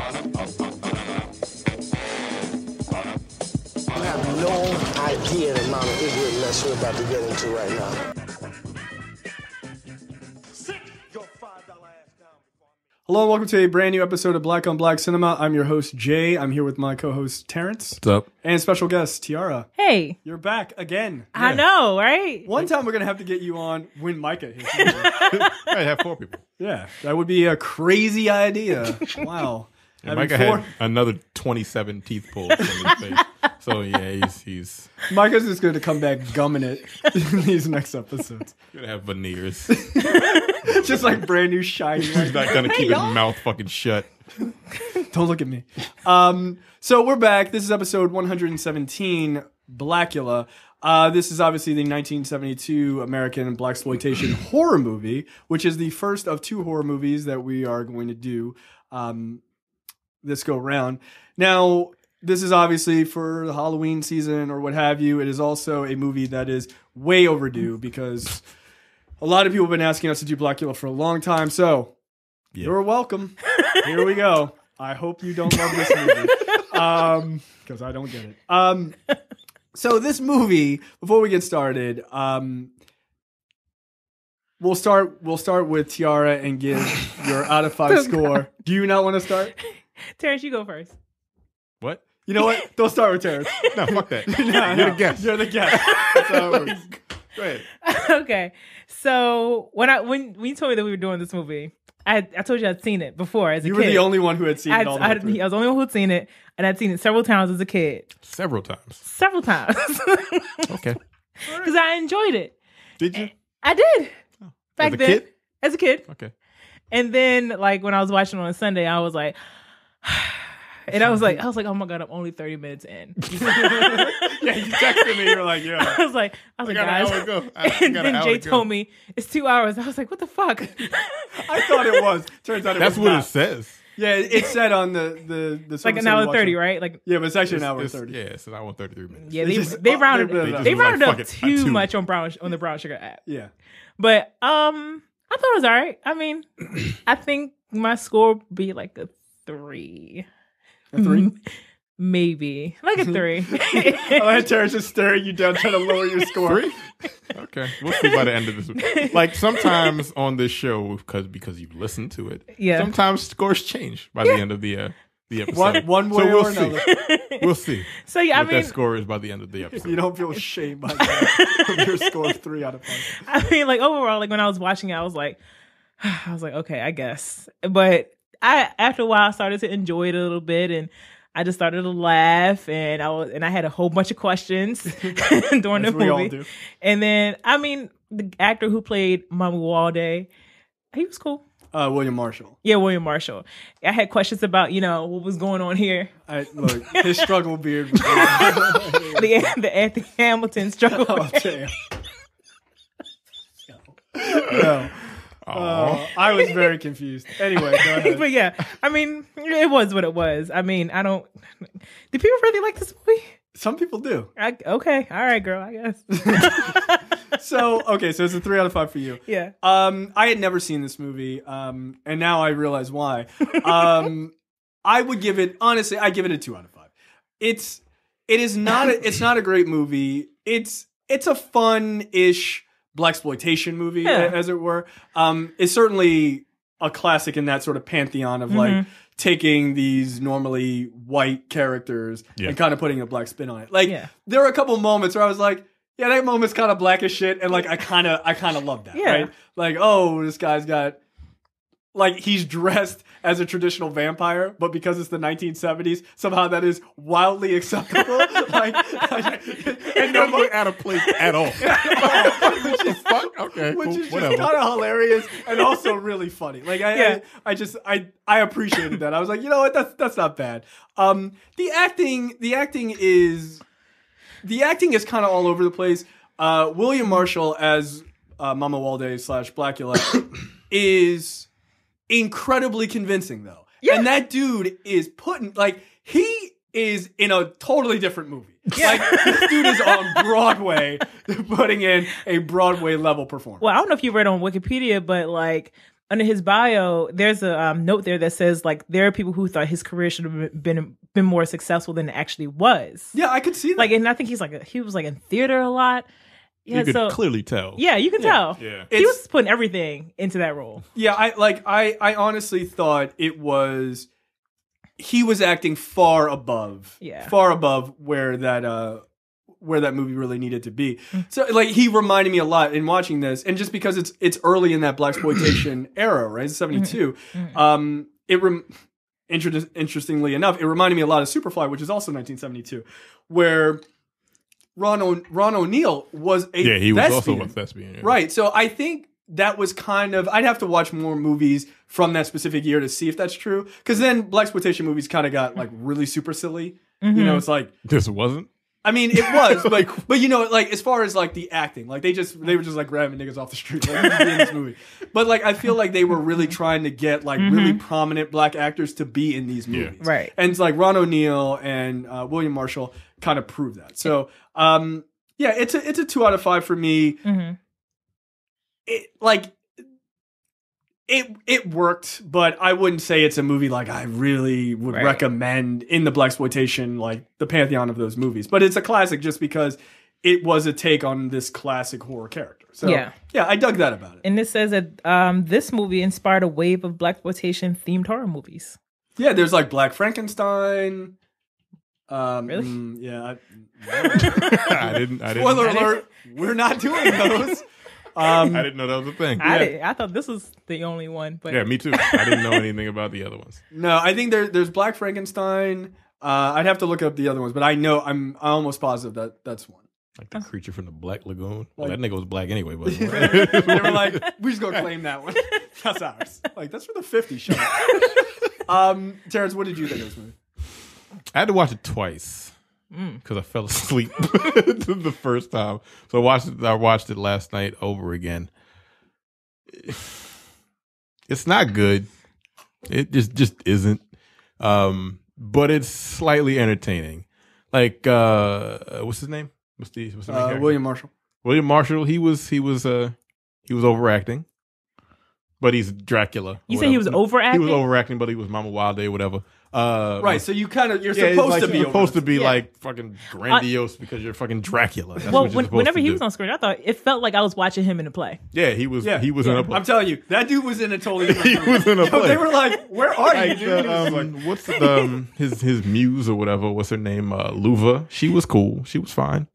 You have no idea the amount of ignorant mess we're about to get into right now. Hello and welcome to a brand new episode of Black on Black Cinema. I'm your host, Jay. I'm here with my co-host, Terrence. What's up? And special guest, Tiara. Hey. You're back again. I know, right? One time we're going to have to get you on when Micah hits you. I have 4 people. Yeah, that would be a crazy idea. Wow. Yeah, Micah had another 27 teeth pulled from his face. So yeah, he's Micah's just going to come back gumming it in these next episodes. gonna have veneers. Just like brand new shiny. He's not gonna keep his mouth fucking shut. Don't look at me. So we're back. This is episode 117, Blacula. This is obviously the 1972 American blaxploitation horror movie, which is the first of 2 horror movies that we are going to do this go round. Now, this is obviously for the Halloween season or what have you. It is also a movie that is way overdue because a lot of people have been asking us to do Blacula for a long time. So You're welcome. Here we go. I hope you don't love this movie because I don't get it. So this movie, before we get started, we'll start with Tiara and give your out of 5 score. Do you not want to start? Terrence, you go first. What? You know what? Don't start with Terrence. No, fuck that. No, You're the guest. You're the guest. That's how it works. Go ahead. Okay. So when you told me that we were doing this movie, I told you I'd seen it before as a kid. You were the only one who had seen it all the way through. I was the only one who'd seen it, and I'd seen it several times as a kid. Several times. Several times. Okay. Because I enjoyed it. Did you? I did. Back As a then. kid? As a kid. Okay. And then, like, when I was watching on a Sunday, I was like... And I was like, oh my God, I'm only 30 minutes in. Yeah, you texted me. You're like, yeah. I was like, guys. And then Jay told me it's 2 hours. I was like, what the fuck? I thought it was. Turns out That's was what not. it says. Yeah, it said on the like an hour 30, right? Like yeah, but it's actually an hour 30. Yeah, it's an hour and 33 minutes. yeah, just- they rounded they rounded like, up fuck it, too two. much on the Brown Sugar app. Yeah. But I thought it was all right. I mean, I think my score would be like a 3. A 3? Maybe. Like a 3. I had Terrence just staring you down, trying to lower your score. 3? Okay. We'll see by the end of this week. Like sometimes on this show, because you've listened to it, Yeah. sometimes scores change by the end of the episode. One way so we'll or see. another. We'll see. So yeah, what that score is by the end of the episode. You don't feel shame by that. Of your score of 3 out of 5. I mean, like overall, like when I was watching it, I was like, okay, I guess. But after a while, I started to enjoy it a little bit, and I just started to laugh, and I had a whole bunch of questions during the movie. We all do. And then, I mean, the actor who played Mamuwalde, he was cool. William Marshall. Yeah, William Marshall. I had questions about, what was going on here. Look, his struggle beard was the Anthony Hamilton struggle. Oh, damn. No. I was very confused. Anyway, go ahead. But yeah, I mean, it was what it was. I mean, do people really like this movie? Some people do. Okay, all right, girl, I guess. So it's a 3 out of 5 for you. Yeah. I had never seen this movie, and now I realize why. I would give it, honestly, I give it a 2 out of 5. It's not a great movie. It's a fun-ish blaxploitation movie, as it were. It's certainly a classic in that sort of pantheon of like taking these normally white characters and kind of putting a black spin on it. Like there were a couple moments where I was like, yeah, that moment's kind of black as shit, and like I kind of love that, right? Like, oh, this guy's got like he's dressed as a traditional vampire, but because it's the 1970s, somehow that is wildly acceptable. And no out of place at all. Which is fun. Okay, which cool. is just kind of hilarious and also really funny. Like I appreciated that. I was like, you know what, that's not bad. The acting is kind of all over the place. William Marshall as Mamuwalde / Blacula is incredibly convincing though. Yeah. And that dude is he is in a totally different movie. Yeah. Like this dude is on Broadway putting in a Broadway level performance. Well, I don't know if you read on Wikipedia, but like under his bio, there's a note there that says like there are people who thought his career should have been more successful than it actually was. Yeah, I could see that. Like, and I think he was like in theater a lot. Yeah, you could clearly tell. Yeah, you can tell. Yeah. He was putting everything into that role. Yeah, I honestly thought he was acting far above where that movie really needed to be. So like he reminded me a lot in watching this, and just because it's early in that blaxploitation era, right? It's 72. Interestingly enough, it reminded me a lot of Superfly, which is also 1972, where Ron O'Neal was a he was thespian. also a thespian. Yeah. Right. So I think that was kind of, I'd have to watch more movies from that specific year to see if that's true. Because then blaxploitation movies kind of got like really super silly. You know, it's like This wasn't? I mean, it was, but you know, like as far as like the acting, like they were just like grabbing niggas off the street like in this movie. But like I feel like they were really trying to get like really prominent black actors to be in these movies, Right? And it's like Ron O'Neal and William Marshall kind of proved that. So yeah, it's a 2 out of 5 for me. It worked, but I wouldn't say it's a movie like I really would recommend in the blaxploitation, like the pantheon of those movies. But it's a classic just because it was a take on this classic horror character. So yeah, I dug that about it. And it says that this movie inspired a wave of blaxploitation themed horror movies. Yeah, there's like Black Frankenstein. Really? Yeah. I didn't. Spoiler alert: we're not doing those. I didn't know that was a thing. I thought this was the only one. But yeah, me too. I didn't know anything about the other ones. No, I think there's Black Frankenstein. I'd have to look up the other ones, but I know I'm almost positive that's one. Like the creature from the Black Lagoon. Well, that nigga was black anyway, but they were like, we're just gonna claim that one. That's ours. Like that's for the 50s. Shut up. Terrence, what did you think of this movie? I had to watch it twice because I fell asleep the first time. So I watched it last night over again. It's not good. It just isn't. But it's slightly entertaining. Like what's his name? What's the main character? William Marshall. William Marshall. He was overacting. But he's Dracula. You said he was overacting? He was overacting, but he was Mamuwalde or whatever. Right, so you're supposed to be like fucking grandiose because you're fucking Dracula. That's well, what you're whenever he to was do. on screen, I thought it felt like I was watching him in a play. Yeah, he was in a play. I'm telling you, that dude was in a totally different He was in a play. They were like, where are you, dude? What's his muse or whatever? What's her name? Luva. She was cool. She was fine.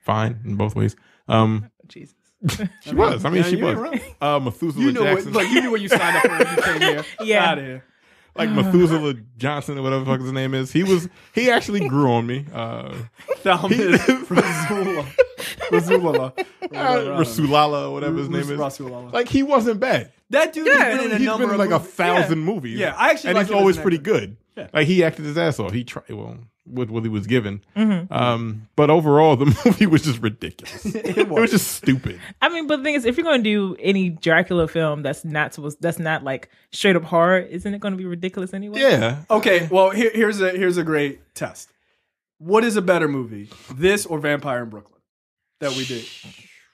Fine in both ways. Jesus. She was. I mean, she was. Methuselah Jackson. You knew what you signed up for when you came here. Yeah. Out of here. Like Methuselah Johnson or whatever the fuck his name is. He actually grew on me. Thalmus Rasulala or whatever his name is. Rasulala. Like he wasn't bad. That dude has been in a He's number been in of like movies. 1,000 movies. Yeah, I actually and like he's him as always an pretty actor. good. Yeah. Like he acted his ass off. He tried with what he was given. But overall, the movie was just ridiculous. It was just stupid. I mean, but the thing is, if you're going to do any Dracula film that's not like straight up horror, isn't it going to be ridiculous anyway? Yeah. Okay, well here's a great test. What is a better movie, this or Vampire in Brooklyn that we did?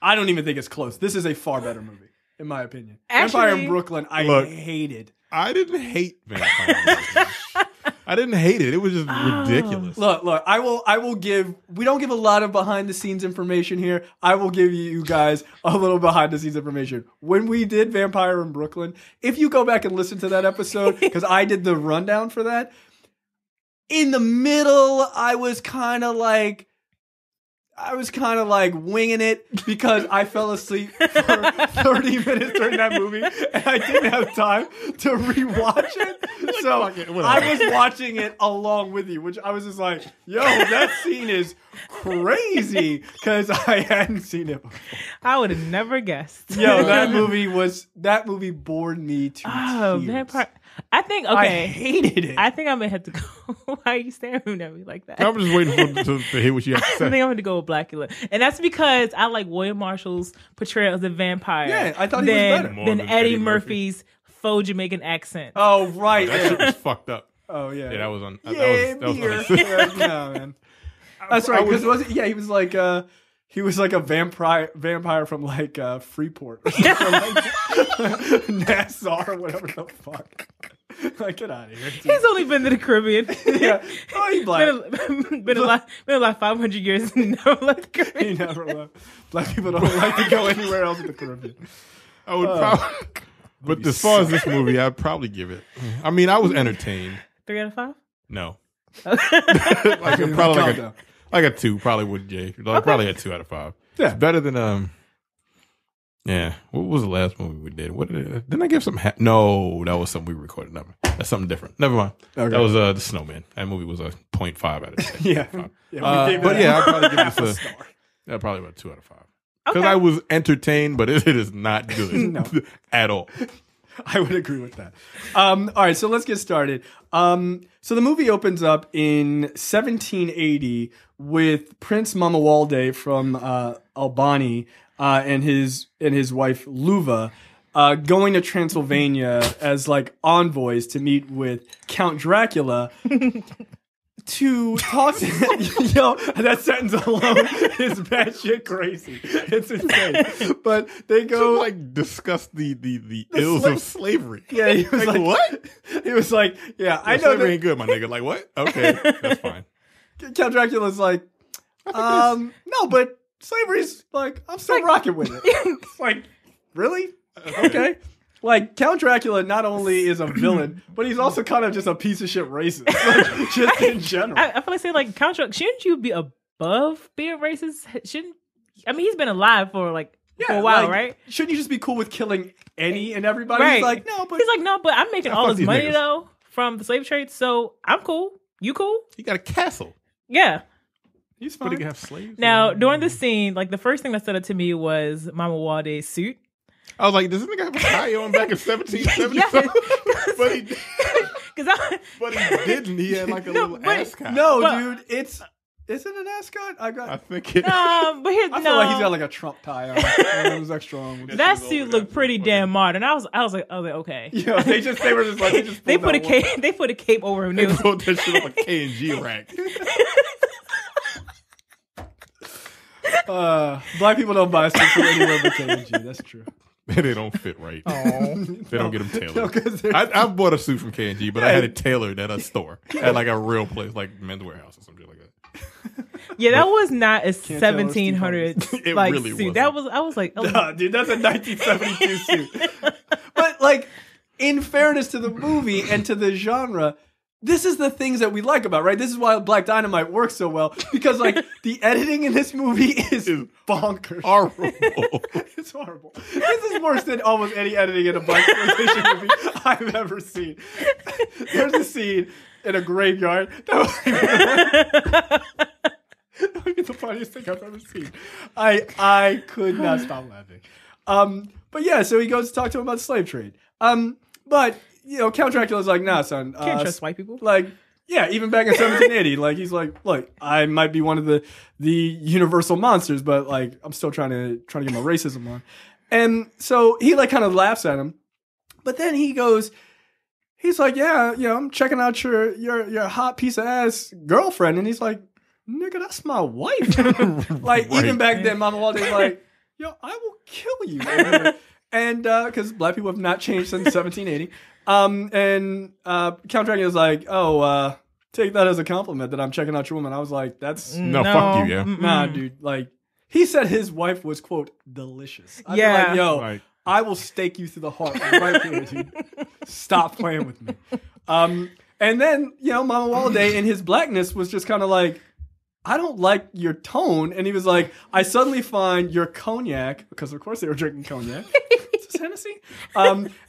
I don't even think it's close. This is a far better movie, in my opinion. Actually, Vampire in Brooklyn, I hated. I didn't hate Vampire in Brooklyn. I didn't hate it. It was just ridiculous. Look, I will give, we don't give a lot of behind the scenes information here. I will give you guys a little behind the scenes information. When we did Vampire in Brooklyn, if you go back and listen to that episode, because I did the rundown for that, in the middle, I was kind of like winging it because I fell asleep for 30 minutes during that movie and I didn't have time to rewatch it. So I was watching it along with you, which I was just like, yo, that scene is crazy because I hadn't seen it before. I would have never guessed. Yo, that movie bored me to tears. Vampire. I think, I hated it. I think I'm going to have to go. Why are you staring at me like that? I'm just waiting to hear what you have to I say. think I'm going to go with Blacula. And that's because I like William Marshall's portrayal as a vampire. Yeah, I thought he was better. Than Eddie Murphy's faux Jamaican accent. Oh, right. That shit was fucked up. Oh, yeah. Yeah, that was on. Yeah, that was no, man. That's right. Because he was like, he was like a vampire from like Freeport or something, like Nassau or whatever the fuck. Like, get out of here. Dude. He's only been to the Caribbean. Yeah. Oh, he's black. Been like 500 years and never left the Caribbean. He never left. Black people don't like to go anywhere else in the Caribbean. I would probably, but as far as this movie, I'd probably give it. I mean, I was entertained. 3 out of 5? No. Probably like a 2. Probably would, Jay. Probably a 2 out of 5. Yeah. It's better than Yeah. What was the last movie we did? Didn't I give some? No, that was something we recorded. Never. That's something different. Never mind. Okay. That was The Snowman. That movie was a 0.5 out of 10. Yeah. But yeah, I'd probably give this probably about 2 out of 5. Because I was entertained, but it is not good at all. I would agree with that. All right, so let's get started. So the movie opens up in 1780 with Prince Mamuwalde from Albany and his wife Luva going to Transylvania as like envoys to meet with Count Dracula. To talk to yo, that sentence alone is batshit crazy. It's insane. But they go to like discuss the ills of slavery. Yeah, he was like what? He was like, yeah, I know slavery ain't good, my nigga. Like what? Okay, that's fine. Count Dracula's like, no, but slavery's like, I'm still rocking with it. It's like, really? Okay. Like, Count Dracula not only is a villain, but he's also kind of just a piece of shit racist. Like, just in general. I feel like saying, like, Count Dracula, shouldn't you be above being racist? He's been alive for a while, right? Shouldn't you just be cool with killing any and everybody? Right. He's like, no, but I'm making all this money, though, from the slave trade, so I'm cool. You cool? He got a castle. Yeah. He's fine. But he can have slaves. Now, during this scene, like, the first thing that stood out to me was Mamuwalde's suit. I was like, does this nigga have a tie on back in 1770? But he didn't. He had like a little ascot. No, dude, is it an ascot? I think it. I feel like he's got like a Trump tie on. It was extra on. That suit looked pretty damn modern. I was like, okay. Yeah, they were just like they put a cape over him. They put that shit on a K&G rack. Black people don't buy suits from anywhere but K&G. That's true. They don't fit right. They don't get them tailored. No, I bought a suit from K&G, but I had it tailored at a store, at like a real place, like Men's Warehouse or something like that. Yeah, that was not a 1700s like really suit. wasn't. That was. I was like, oh. Nah, dude, that's a 1972 suit. But like, in fairness to the movie and to the genre, this is the things that we like about, right? This is why Black Dynamite works so well, because like the editing in this movie is bonkers. Horrible. It's horrible. This is worse than almost any editing in a blaxploitation movie I've ever seen. There's a scene in a graveyard that would be the funniest thing I've ever seen. I could not stop laughing. But yeah, so he goes to talk to him about the slave trade. But you know, Count Dracula's like, nah, son. Can't trust white people. Like, yeah, even back in 1780, like he's like, look, I might be one of the universal monsters, but like I'm still trying to get my racism on. And so he like kind of laughs at him, but then he's like, yeah, you know, I'm checking out your hot piece of ass girlfriend, and he's like, nigga, that's my wife. Like right. Even back then, Mamuwalde's like, yo, I will kill you. And because black people have not changed since 1780. And Count Dracula's like, oh, take that as a compliment that I'm checking out your woman. I was like, that's no, fuck you, yeah. Nah, dude. Like, he said his wife was, quote, delicious. I'd be yeah. like, yo, right. I will stake you through the heart right here, dude. Stop playing with me. And then, you know, Mamuwalde in his blackness was just kind of like, I don't like your tone. And he was like, I suddenly find your cognac, because of course they were drinking cognac. Hennessy,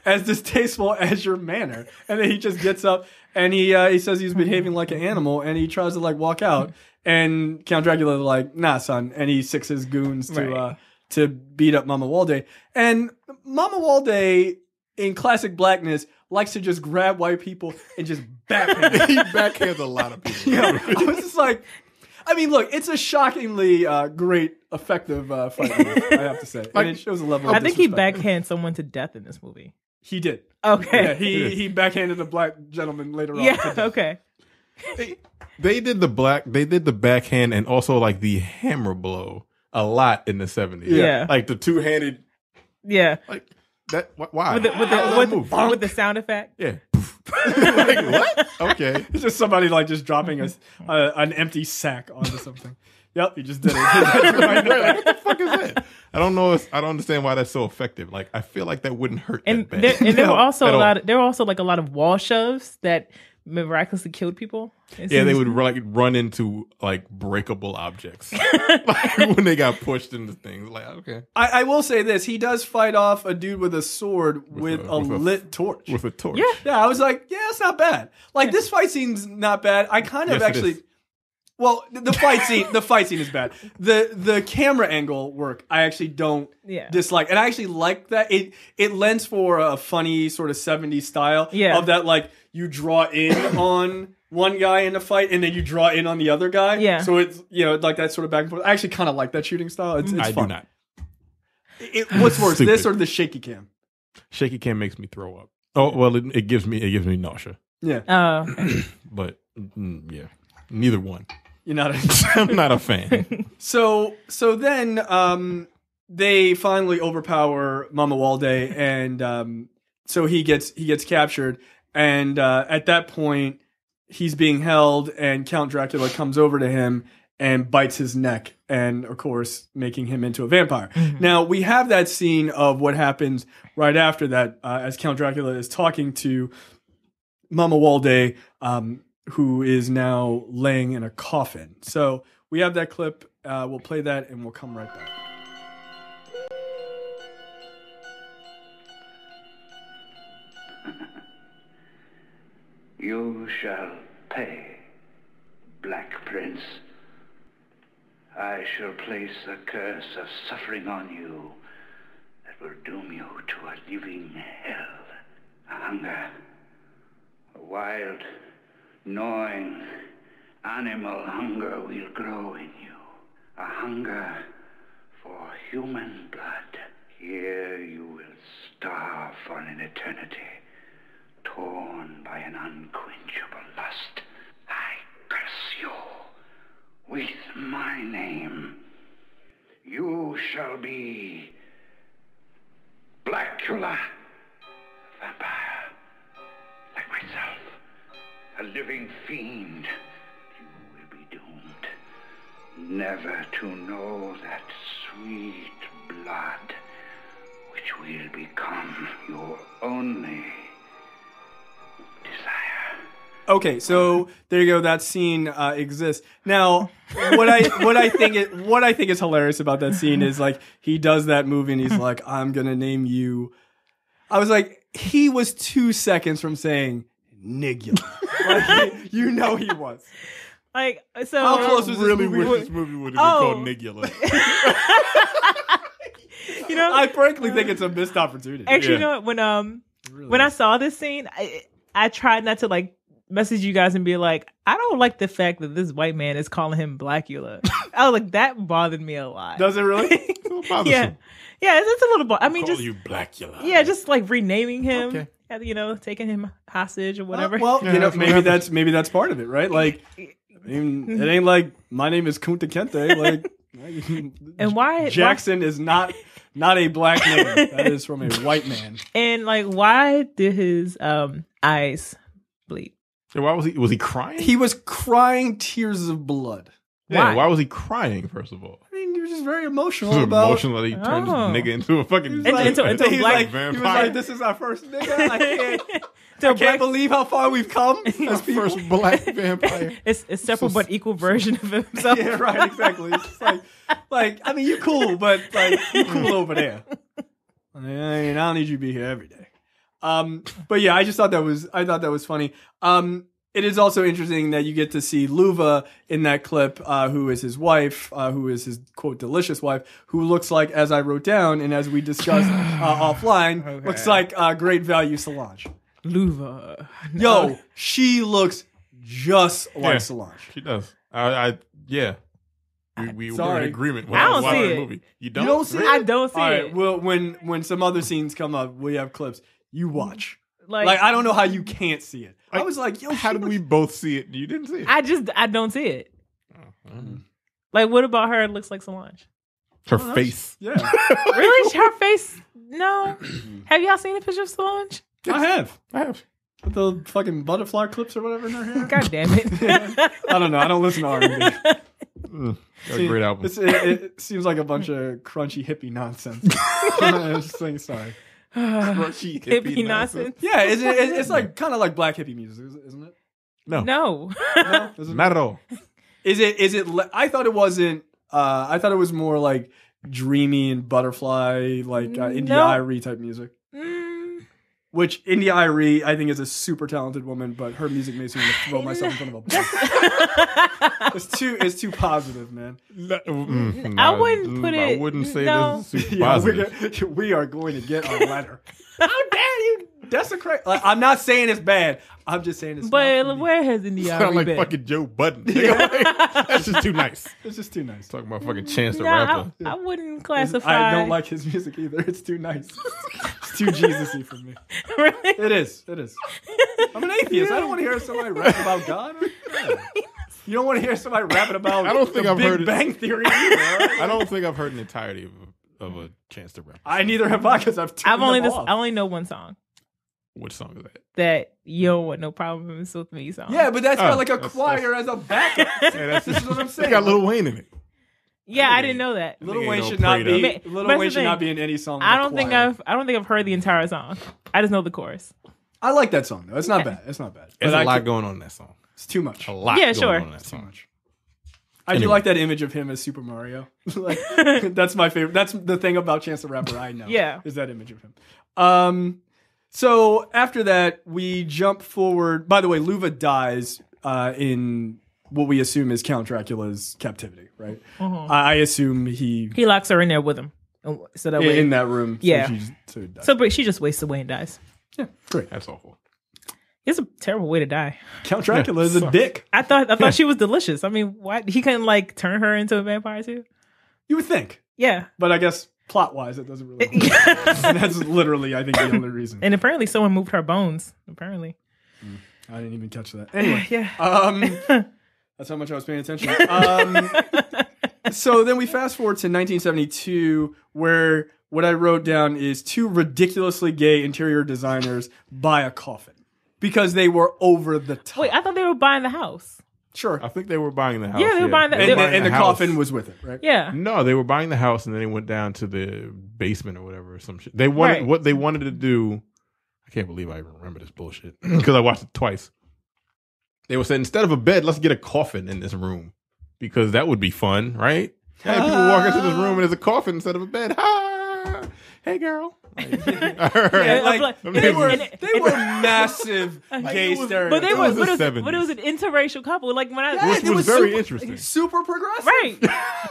as distasteful as your manner. And then he just gets up and he says he's behaving like an animal, and he tries to like walk out, and Count Dracula like, nah, son, and he sicks his goons to beat up Mamuwalde. And Mamuwalde, in classic blackness, likes to just grab white people and just backhand them. He backhands a lot of people. Yeah, I was just like, I mean, look, it's a shockingly great, effective fight move, I have to say. Like, and it shows a level of I think he disrespect. backhanded someone to death in this movie. He did. Okay. Yeah, he backhanded a black gentleman later on. Yeah, okay. They did the backhand and also like the hammer blow. a lot in the 70s. Yeah. Like the two-handed, Yeah. like that. Why? With the sound effect. Yeah. Like, what? Okay. It's just somebody like just dropping an empty sack onto something. Yep, you just did it. What the fuck is that? I don't know. I don't understand why that's so effective. Like, I feel like that wouldn't hurt And that bad. there were also there were also like a lot of wall shoves that miraculously killed people. Yeah, they would run into like breakable objects like, when they got pushed into things. Like, okay, I will say this: he does fight off a dude with a sword with a lit torch. with a torch. Yeah, I was like, yeah, it's not bad. Like this fight scene's not bad. I kind of actually. Well, the fight scene is bad. The camera angle work I actually don't dislike, and I actually like that it lends for a funny sort of 70s style of that, like you draw in on one guy in a fight and then you draw in on the other guy. Yeah, so it's like that sort of back and forth. I actually kind of like that shooting style. It's I fun. do not. What's worse, this or the shaky cam? Shaky cam makes me throw up. Oh well, it gives me nausea. Yeah. But yeah, neither one. You're not I'm not a fan. So then they finally overpower Mamuwalde, and so he gets captured, and at that point he's being held, and Count Dracula comes over to him and bites his neck, and of course making him into a vampire. Mm-hmm. Now we have that scene of what happens right after that, as Count Dracula is talking to Mamuwalde, who is now laying in a coffin. So we have that clip. We'll play that and we'll come right back. You shall pay, Black Prince. I shall place a curse of suffering on you that will doom you to a living hell. A hunger, a wild, gnawing, animal hunger will grow in you. A hunger for human blood. Here you will starve for an eternity, torn by an unquenchable lust. I curse you with my name. You shall be Blacula, a vampire, like myself. A living fiend, you will be doomed never to know that sweet blood which will become your only desire. Okay, so there you go. That scene exists. Now, what I think is hilarious about that scene is like he does that movie and he's like, "I'm gonna name you." I was like, he was 2 seconds from saying Nigula. Like, he was. Like, so how close was really this movie? wish this movie would have been called Nigula. I frankly think it's a missed opportunity. Actually, you know what? When I saw this scene, I tried not to like message you guys and be like, I don't like the fact that this white man is calling him Blacula. I was like, that bothered me a lot. Does it really? Yeah, it's a little. I mean, call just you Blacula. Yeah, just like renaming him. Okay. Taking him hostage or whatever. Maybe that's part of it, right? Like, I mean, it ain't like my name is Kunta Kinte. Like, and why Jackson is not a black name. That is from a white man. And like, why did his eyes bleed? Yeah, why was he? Was he crying? He was crying tears of blood. Yeah, why was he crying? First of all, I mean, he was just very emotional. Emotional that he turned his nigga into a fucking into a black vampire. He was like, "This is our first nigga. I can't believe how far we've come as people." First black vampire. It's a separate but equal version of himself. Yeah, right. Exactly. It's just like I mean, you cool, but like you cool over there. I mean, I don't need you to be here every day. But yeah, I thought that was funny. It is also interesting that you get to see Luva in that clip, who is his wife, who is his, quote, delicious wife, who looks like, as I wrote down and as we discussed offline, looks like great value Solange. Luva. No. Yo, she looks just like Solange. She does. We were in agreement when I I don't was watching see the it. movie. You You don't see it? I don't see All it. right, well, when some other scenes come up, we have clips. You watch. Like I don't know how you can't see it. I was like, yo, how did we both see it and you didn't see it? I don't see it. Like, what about her looks like Solange? Her face. Yeah, Really? Her face? No. Have y'all seen the picture of Solange? I have. I have. With the fucking butterfly clips or whatever in her hair. God damn it. I don't know. I don't listen to R&B. Got a great album. It seems like a bunch of crunchy hippie nonsense. I'm just saying sorry. Crunchy Hippie nonsense. Yeah, it's like kind of like black hippie music, isn't it? No. No. No, Not at all. Is it? I thought it wasn't. I thought it was more like dreamy and butterfly, like India Arie type music. Which India Arie, I think, is a super talented woman, but her music makes me want to throw myself in front of a bus. It's too positive, man. I wouldn't put it. I wouldn't say no. this is super Yeah, positive. we are going to get a letter. How dare you desecrate? Like, I'm not saying it's bad. I'm just saying it's. But where has India Sound Arie like been? fucking Joe Budden. That's just too nice. It's just too nice. Talking about fucking Chance the No, Rapper. I wouldn't classify. I don't like his music either. It's too nice. It's too Jesus-y for me. Really? It is. I'm an atheist. I don't want to hear somebody rap about God. You don't want to hear somebody rapping about I don't think the I've Big heard it. Bang Theory either. All right? I don't think I've heard an entirety of a Chance the Rapper. I neither have I because I've tuned them off. I only know one song. Which song is that? That You Don't Want No Problems With Me song. Yeah, but that's got like a that's- choir as a backup. This is what I'm They saying. got Lil Wayne in it. Yeah, I didn't know that. Little Nigga Wayne ain't should no not be. prayed up. Little But Wayne that's the should not thing. be in any song. I with don't think choir. I've heard the entire song. I just know the chorus. I like that song though. It's not bad. It's not bad. There's But a lot going on in that song. It's too much. A lot Yeah, going sure. on in that Too song. much. I do Anyway. like that image of him as Super Mario. Like, that's my favorite. That's the thing about Chance the Rapper I know. Yeah. Is that image of him. So after that, we jump forward. By the way, Luva dies in what we assume is Count Dracula's captivity, right? I assume he locks her in there with him. So that way, in that room. Yeah. So he dies. but she just wastes away and dies. yeah, great. That's awful. It's a terrible way to die. Count Dracula is a dick. I thought she was delicious. I mean, why he couldn't like turn her into a vampire too? You would think, Yeah. but I guess plot-wise, it doesn't really. And that's literally, I think, the only reason. And apparently someone moved her bones. Apparently. I didn't even catch that. Anyway, Yeah. that's how much I was paying attention. So then we fast forward to 1972, where what I wrote down is two ridiculously gay interior designers buy a coffin because they were over the top. Wait, I thought they were buying the house. Sure. I think they were buying the house. Yeah, they were buying the- They were And the house. coffin was with it, right? Yeah. No, they were buying the house and then they went down to the basement or whatever or some shit. They wanted Right. what they wanted to do. I can't believe I even remember this bullshit because I watched it twice. They were saying instead of a bed, let's get a coffin in this room because that would be fun, right? Hey, people walk into this room and there's a coffin instead of a bed. Ha! Hey, girl. Yeah, like, And- they were and- massive gay stereotypes. But they It were, was the but it was an interracial couple. Like when I, Which it was very super, interesting. Super progressive. right.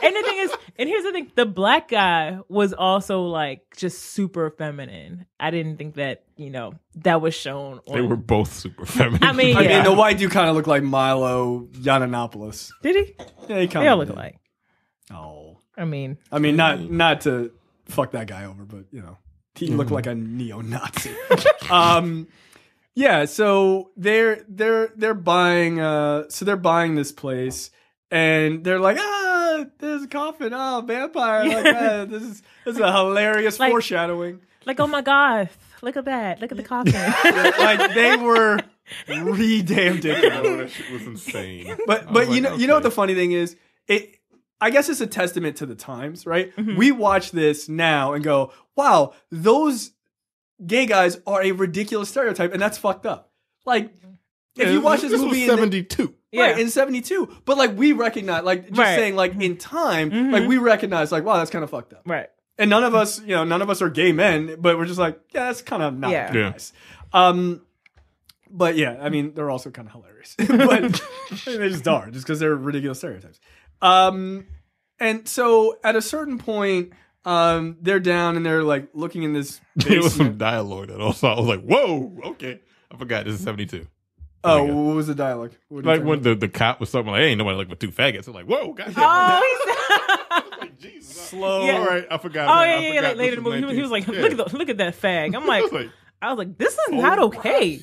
And the thing is, and here's the thing: the black guy was also like just super feminine. I didn't think that that was shown. They were both super feminine. I mean, I yeah. mean, the white dude kind of looked like Milo Yiannopoulos. Did he? Yeah, he kind They all of look did. alike. Oh. I mean, not to fuck that guy over, but he looked like a neo-Nazi. Yeah, so they're buying they're buying this place and they're like, there's a coffin, vampire, like this is a hilarious Like- foreshadowing. like, oh my god, look at that, look at the coffin. Like they were damn dickhead. Oh, that shit was insane. But I was you like, know what the okay. funny thing is? I guess it's a testament to the times, right? Mm-hmm. We watch this now and go, wow, those gay guys are a ridiculous stereotype, and that's fucked up. Like, if you watch this movie was 72. right, Yeah. in 72, but like we recognize, like just Right. saying, like in time, like we recognize, like, wow, that's kind of fucked up. Right. And none of us are gay men, but we're just like, yeah, that's kind of not Yeah. that Yeah. nice. But yeah, I mean, they're also kind of hilarious. But they just are, just because they're ridiculous stereotypes. And so at a certain point, they're down and they're like looking in this There was some basement. dialogue that also I was like, whoa, okay. I forgot this is 72. Oh, my God. what was the dialogue? What did Like you when say? the cop was talking like, hey, ain't nobody looking for two faggots. I'm like, whoa, goddamn. Oh, Like, Jesus. Slow. Yeah. All right, I forgot. Oh man. yeah, I yeah. forgot Like, later in this the movie, he was like, Yeah. look at that fag. I'm like, like, I was like, this is not okay.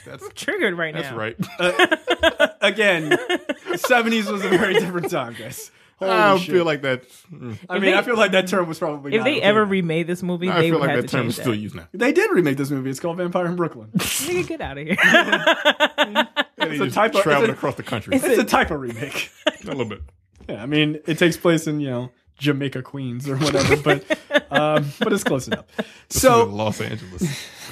That's I'm triggered right that's now. right. Again, the 70s was a very different time, guys. I shit. feel like that. I feel like that term was probably. If not they okay ever now. remade this movie, I they feel would like have that to term change is still that. used now. They did remake this movie. It's called Vampire in Brooklyn. Nigga, get out of here. It's a type of- traveling it's a- across the country. It's a type of remake. A little bit. Yeah, I mean, it takes place in Jamaica, Queens, or whatever, but it's close enough. This So, is Los Angeles.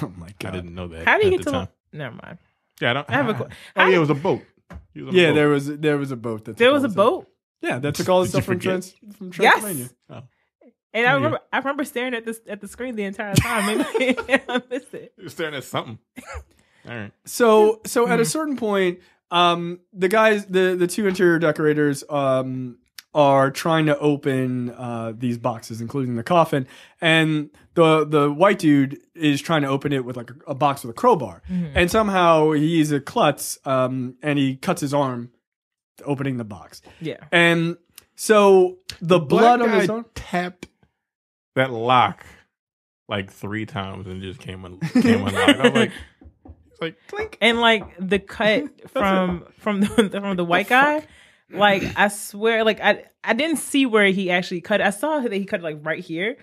oh my I god, didn't know that. How do you at get the to? time. Never mind. Yeah, I don't. I have a Oh qu- yeah, it was a boat. He was on a yeah, boat. there was a boat. That There took was all a the stuff. boat, Yeah, that took all the Did stuff you from forget? Transylvania. Oh. and I remember staring at the screen the entire time. Maybe I missed it. He was staring at something. All right. So at a certain point, the guys, the two interior decorators, are trying to open these boxes, including the coffin, and the white dude is trying to open it with like a box with a crowbar, and somehow he's a klutz, and he cuts his arm opening the box, Yeah. and so the blood on his guy arm. tapped that lock like 3 times and it just came unlocked. I was like clink. And like the cut from the white guy, like I swear, like I didn't see where he actually cut it. I saw that he cut it like right here,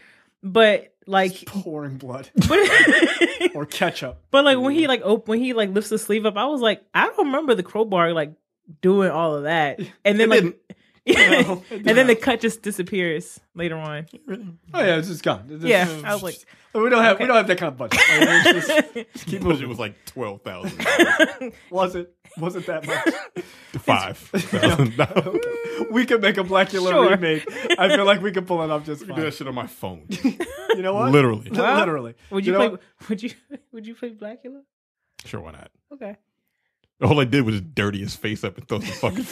but like Pouring blood but, or ketchup. but like when he lifts the sleeve up, I was like, I don't remember the crowbar like doing all of that, and then It like. No, it and then the cut just disappears later on. Oh yeah, it's just gone. It's Yeah, just- I was like, we don't have that kind of budget. Like, it's just keep It moving. was like 12,000. Wasn't that much? $5,000. We could make a Blacula Sure. remake. I feel like we could pull it off just You do fine. that shit on my phone. You know what? Literally. Well, Literally. would You you know play? Would you play Blacula? Sure, why not? Okay. All I did was just dirty his face up and throw some fucking.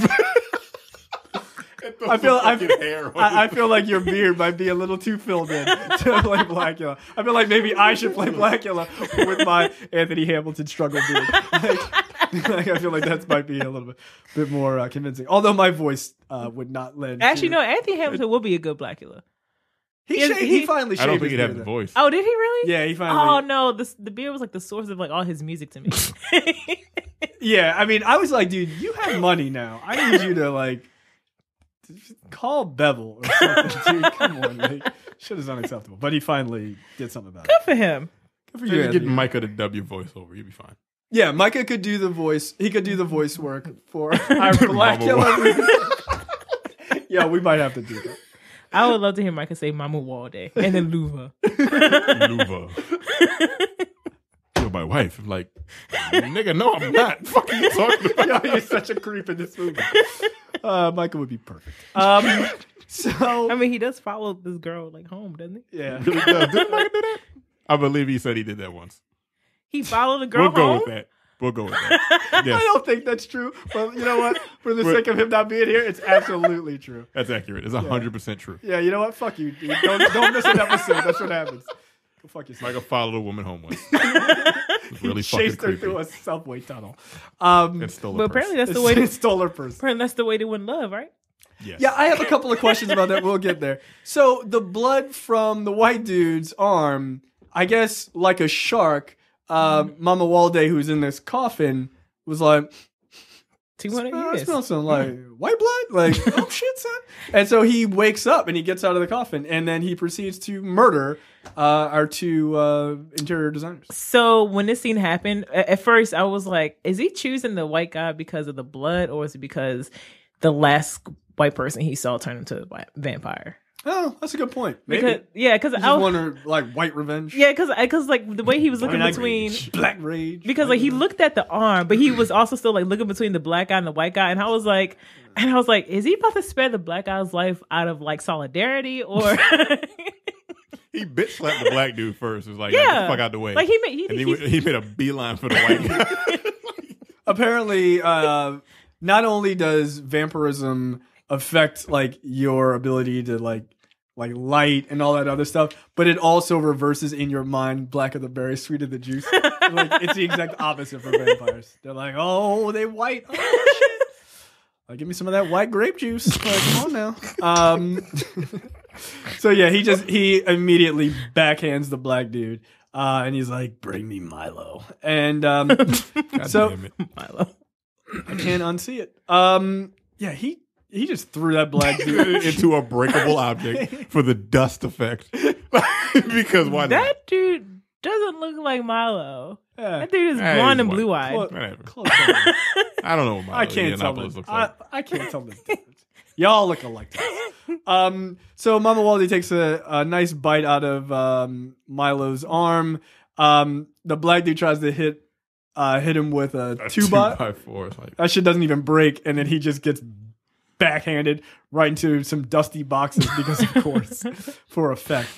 I feel hair on I feel like your beard might be a little too filled in to play Blacula. I feel like maybe I should play Blacula with my Anthony Hamilton struggle beard. Like, I feel like that might be a little bit more convincing. Although my voice would not lend. Actually, to, no. Anthony Hamilton would be a good Blacula. He finally shaved I don't think his he'd have beard, the though. voice. Oh, did he really? Yeah, he finally. Oh no, the beard was like the source of like all his music to me. Yeah, I mean, I was like, dude, you have money now. I need you to like call Bevel or something, dude. Come on, like, shit is unacceptable. But he finally did something about it. Good for him. Good for You you, get Anthony. Micah to dub your voiceover, you'll be fine. Yeah, Micah could do the voice. He could do the voice work for our Blacula. Yeah, we might have to do that. I would love to hear Micah say Mamuwalde and then Luva. Luva. You're my wife. I'm like, nigga, no, I'm not. Fuck are you talking about? Yo, you're such a creep in this movie. Micah would be perfect. So I mean, he does follow this girl like home, doesn't he? yeah, Really does. Didn't Micah do that? I believe he said he did that once. He followed the girl We'll go home. with that. We'll go with that. I Yes, don't think that's true. But you know what? For the But- sake of him not being here, it's absolutely true. that's accurate. It's 100% true. Yeah, you know what? Fuck you, dude. Don't miss an episode. That's what happens. Go fuck yourself. Micah followed a woman home once. It's really fucking Chased her creepy. through a subway tunnel. And stole But a apparently purse. that's the way to. Stole her purse. Apparently that's the way to win love, right? Yes. Yeah, I have a couple of questions about that. We'll get there. So the blood from the white dude's arm, I guess, like a shark, Mamuwalde, who's in this coffin, was like, 200 I years. smell some like white blood. Like, oh shit, son. And so he wakes up and he gets out of the coffin, and then he proceeds to murder our two interior designers. So when this scene happened, at first I was like, is he choosing the white guy because of the blood, or is it because the last white person he saw turned into a vampire? Oh, that's a good point. Maybe. Because Just I was wonder, like, white revenge. because like the way he was looking Black between. rage. Black rage. Because like he looked at the arm, but he was also still like looking between the black guy and the white guy, and I was like, is he about to spare the black guy's life out of like solidarity, or He bitch slapped the black dude first. It was like, Yeah. get the fuck out the way. like he made and he made a beeline for the white guy. Apparently, not only does vampirism affect like your ability to like light and all that other stuff, but it also reverses in your mind black of the berry, sweet of the juice. Like it's the exact opposite for vampires. They're like, oh, they white. Oh shit. Like, give me some of that white grape juice. Like, come on now. So yeah, he immediately backhands the black dude, and he's like, "Bring me Milo." And God so damn it. Milo. I can't unsee it. Yeah, he he just threw that black dude into a breakable object for the dust effect. Because why not? That dude doesn't look like Milo. Yeah. That dude is Hey, blonde he's and white. blue-eyed. Whatever. Close enough. I don't know what Milo I can't tell Yiannopoulos the, looks like. I can't tell the difference. Y'all look alike. So Mamuwalde takes a nice bite out of Milo's arm. The black dude tries to hit him with a 2x4. Like, that shit doesn't even break, and then he just gets backhanded right into some dusty boxes because, of course, for effect.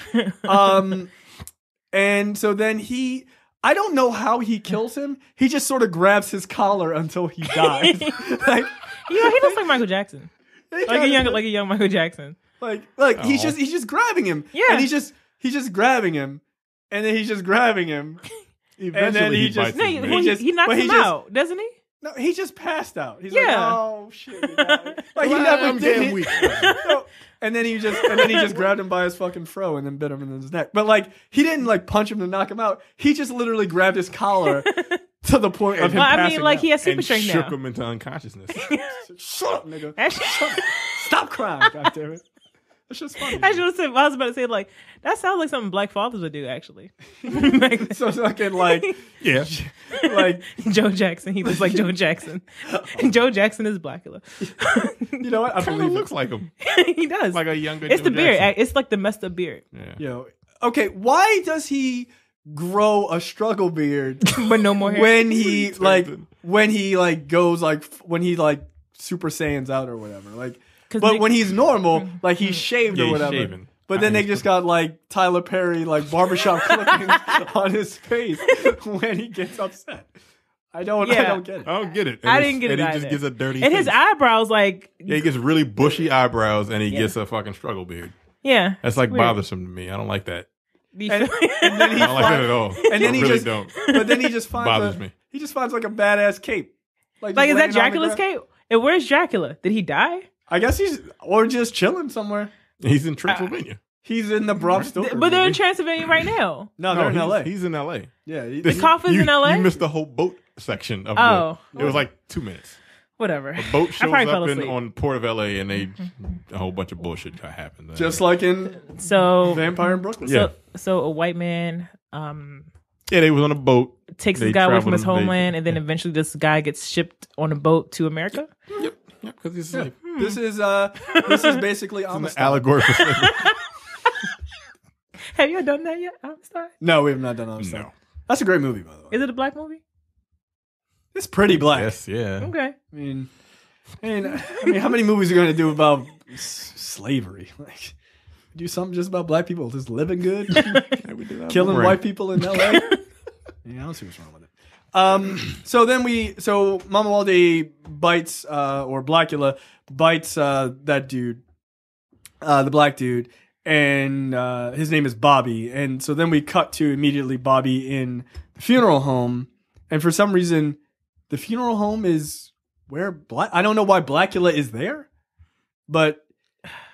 And so then I don't know how he kills him. He just sort of grabs his collar until he dies. Like, he looks like Michael Jackson. Like a young Michael Jackson. He's just grabbing him. Yeah. And he's just grabbing him. And then he's just grabbing him. And then he just bites his neck. he knocks him out, doesn't he? No, he just passed out. He's Yeah. like, oh shit. He died. Like he never I'm did damn it. weak. No. And then he just grabbed him by his fucking fro and then bit him in his neck. But like he didn't like punch him to knock him out. He just literally grabbed his collar to the point of him passing out. he has super And strength shook now. him into unconsciousness. Shut up, nigga. Actually, Stop crying, goddammit. That's just funny. I was about to say, like, that sounds like something black fathers would do, actually. So fucking like Yeah. like Joe Jackson. He looks like Joe Jackson. And Joe Jackson is Blacula. you know what? I Kind of believe it. looks like him. He does. Like a younger It's Joe the beard. Jackson. It's like the messed up beard. Yeah. Yo, okay, why does he grow a struggle beard But no more hair. when he Strengthened. goes when he like Super Saiyans out or whatever? Like, 'Cause but Nick- when he's normal, like he's shaved Yeah, or he's whatever. shaven. But then I they just got like Tyler Perry like barbershop clippings on his face when he gets upset. I don't get it. I don't get it. I didn't get it And he either. just gets a dirty And his face. eyebrows, like, Yeah, he gets really bushy eyebrows and he Yeah. gets a fucking struggle beard. yeah. That's like Weird. bothersome to me. I don't like that. And then I don't like that at all. And then I he really just don't. But then he just finds Bothers me. He just finds like a badass cape. like, just is that laying on the Dracula's ground. cape? And where's Dracula? Did he die? I guess he's or just chilling somewhere. He's in Transylvania. He's in the Bram Stoker. But they're in movie. Transylvania right now. No, they're in he's- L.A. He's in LA. Yeah, The coffin's in LA? You missed the whole boat section of Oh. it was like 2 minutes. Whatever. A boat I shows probably fell up in, asleep. on Port of LA and a whole bunch of bullshit happens. just like in So, Vampire in Brooklyn. Yeah. so a white man yeah, they was on a boat. takes They this guy away from traveled his and they- homeland, and then eventually this guy gets shipped on a boat to America. Yep, because he's like This is basically an Amistad. allegory for slavery. Have you done that yet? I'm sorry. No, we have not done Amistad. No. That's a great movie, by the way. Is it a black movie? It's pretty black. Yes, yeah. Okay. I mean, how many movies are going to do about slavery? Like, do something just about black people just living good, Yeah, we did that. killing Right. white people in L.A. Yeah, I don't see what's wrong with it. So Mamuwalde bites, or Blacula bites that dude, the black dude, and his name is Bobby. And so then we cut to immediately Bobby in the funeral home, and for some reason, the funeral home is where I don't know why Blacula is there, but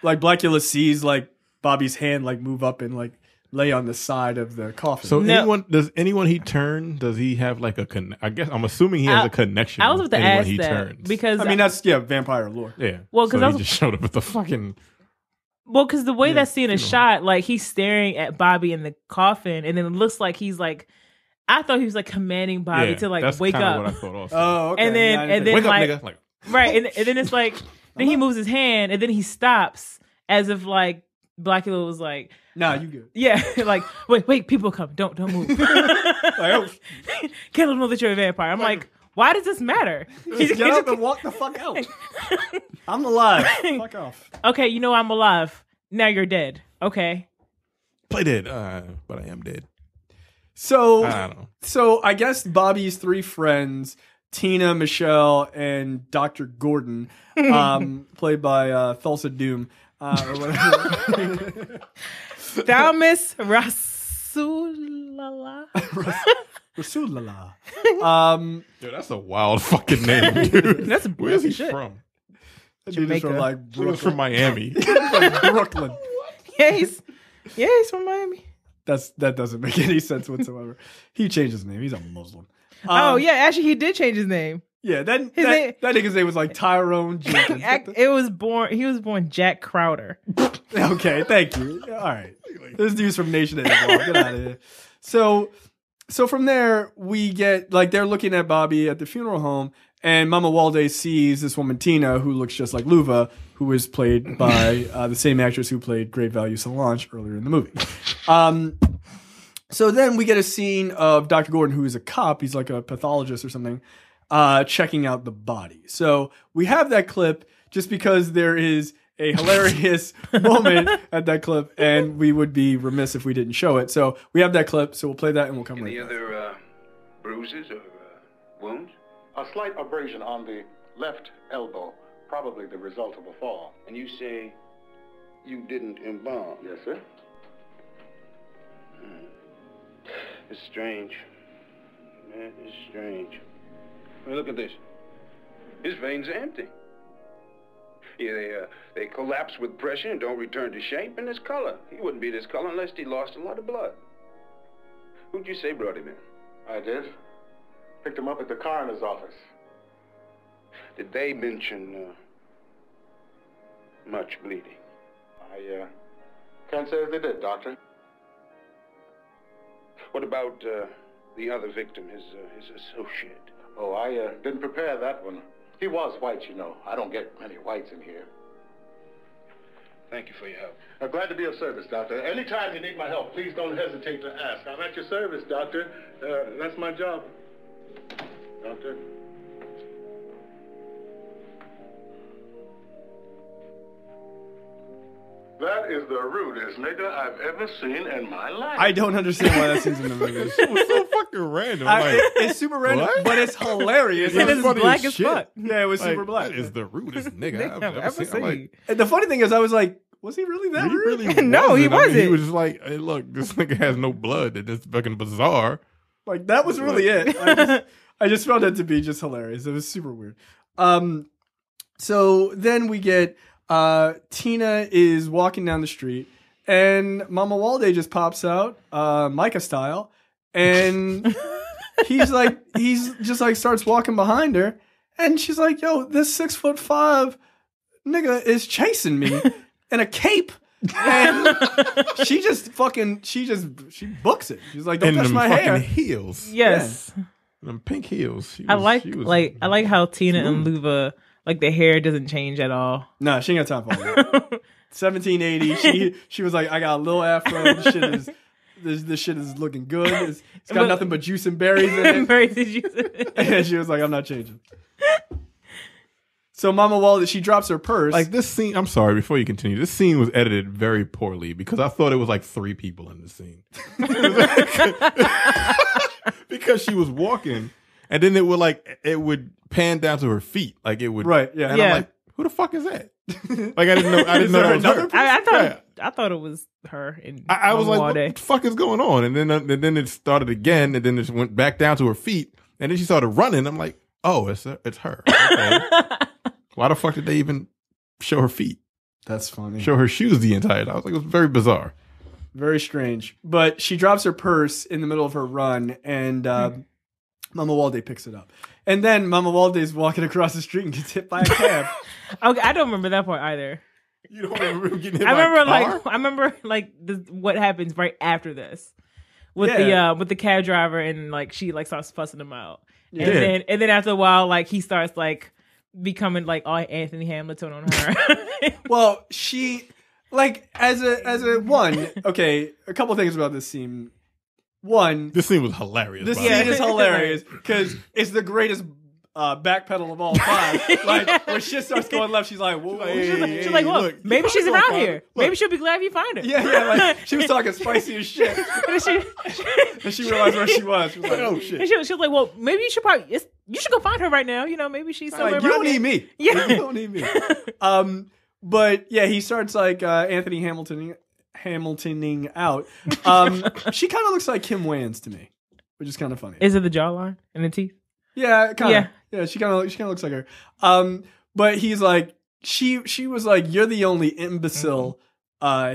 like Blacula sees like Bobby's hand like move up and like lay on the side of the coffin. So No. does anyone he turn, does he have like I guess I'm assuming he has a connection I was with about to anyone ask he that turns. because I mean, that's vampire lore. Yeah. Well, 'cause so I he was- just showed up with the fucking because the way that scene is shot, like he's staring at Bobby in the coffin, and then it looks like he's like, I thought he was like commanding Bobby to like that's wake kinda up. what I thought also. Oh, okay. And then- Yeah, I didn't and think- then- Wake like- up, nigga. Like, Right, and then it's like then he moves his hand, and then he stops as if like Blacula was like, nah, you good. yeah, like wait, people come, don't move. Like, oh, Can't let them know that you're a vampire. I'm like, why does this matter? just get up and walk the fuck out. I'm alive. Fuck off. Okay, you know I'm alive. Now you're dead. Okay. play dead, but I am dead. So, I don't know. so I guess Bobby's three friends, Tina, Michelle, and Dr. Gordon, played by Thulsa Doom, or whatever. Thalmus Rasulala. Rasulala. Dude, that's a wild fucking name, dude. That's a Where's he shit. from? Jamaica. From like He was from Miami. Brooklyn. Yeah, he's from Miami. That doesn't make any sense whatsoever. He changed his name. He's a Muslim. Oh yeah, actually he did change his name. Yeah, that nigga's name was like Tyrone Jenkins. He was born Jack Crowder. Okay, thank you. All right. This dude's from Nation of Islam. Get out of here. So from there, we get, like, they're looking at Bobby at the funeral home, and Mamuwalde sees this woman, Tina, who looks just like Luva, who was played by the same actress who played Great Value Solange earlier in the movie. So then we get a scene of Dr. Gordon, who is a cop. He's like a pathologist or something, checking out the body. So we have that clip just because there is a hilarious moment at that clip, and we would be remiss if we didn't show it. So we have that clip, so we'll play that and we'll come right back. Any other bruises or wounds? A slight abrasion on the left elbow, probably the result of a fall. And you say you didn't embalm? Yes, sir. It's strange. That is strange. I mean, look at this. His veins are empty. Yeah, they collapse with pressure and don't return to shape, and his color. He wouldn't be this color unless he lost a lot of blood. Who'd you say brought him in? I did. Picked him up at the coroner's office. Did they mention much bleeding? I can't say they did, Doctor. What about the other victim, his associate? Oh, I didn't prepare that one. He was white, you know. I don't get many whites in here. Thank you for your help. Glad to be of service, Doctor. Anytime you need my help, please don't hesitate to ask. I'm at your service, Doctor. That's my job. Doctor? That is the rudest nigga I've ever seen in my life. I don't understand why that scene's in the movie. It was so fucking random. It's super random, what? but it's hilarious. It is funny black as as shit. fuck. Yeah, it was Like, super black. That is the rudest nigga I've ever seen. I'm like, And the funny thing is, I was like, was he really that he rude? really No, he wasn't. I mean, he wasn't. was just like, hey, look, this nigga has no blood. And it's fucking bizarre. Like, that was really it. I just found it to be just hilarious. It was super weird. So then we get Tina is walking down the street, and Mamuwalde just pops out, Micah style, and he's just like starts walking behind her, and she's like, "Yo, this 6'5" nigga is chasing me in a cape." And she books it. She's like, "Don't And touch them my fucking hair." heels. Yes. Them pink heels. I like how Tina and Luva, like, their hair doesn't change at all. No, she ain't got time for all that. 1780. She was like, I got a little afro. This shit is looking good. It's got nothing but juice and berries in it. Berries and juice in it. And she was like, I'm not changing. So Mamuwalde, she drops her purse. Like this scene, I'm sorry, before you continue, this scene was edited very poorly because I thought it was like 3 people in the scene. Because she was walking and then it would pan down to her feet. Like it would. Right, yeah. And I'm like, who the fuck is that? Like I didn't know it was her. I thought it was her. And I was like, what Mamuwalde. the fuck is going on? And then it started again, and then it went back down to her feet, and then she started running. I'm like, oh, it's her. Okay. Why the fuck did they even show her feet? That's funny. Show her shoes the entire time. I was like, it was very bizarre. Very strange. But she drops her purse in the middle of her run, and Mamuwalde picks it up. And then Mamuwalde is walking across the street and gets hit by a cab. Okay, I don't remember that part either. You don't remember getting hit I by remember a car? I remember what happens right after this with Yeah. the cab driver, and like she like starts fussing him out. Yeah. And then after a while, like he starts like becoming like all Anthony Hamilton on her. Well, she like as a one. Okay, a couple things about this scene. One, This scene was hilarious. this by the scene way. is hilarious because it's the greatest backpedal of all time. Like when shit starts going left, she's like, "Whoa!" She's like, "Well, look, maybe you she's gonna around find here. her. Look. Maybe she'll be glad if you find her." Yeah, like she was talking spicy as shit, And she, and she realized where she was. She was like, "Oh shit!" and she was like, "Well, maybe you should go find her right now. You know, maybe she's somewhere Like, you around don't here." need me. Yeah. You don't need me. But yeah, he starts like Anthony Hamiltoning out. She kind of looks like Kim Wayans to me, which is kind of funny. Is it the jawline and the teeth? Yeah, kind of. Yeah. Yeah, she kind of looks like her. But he's like, she was like, "You're the only imbecile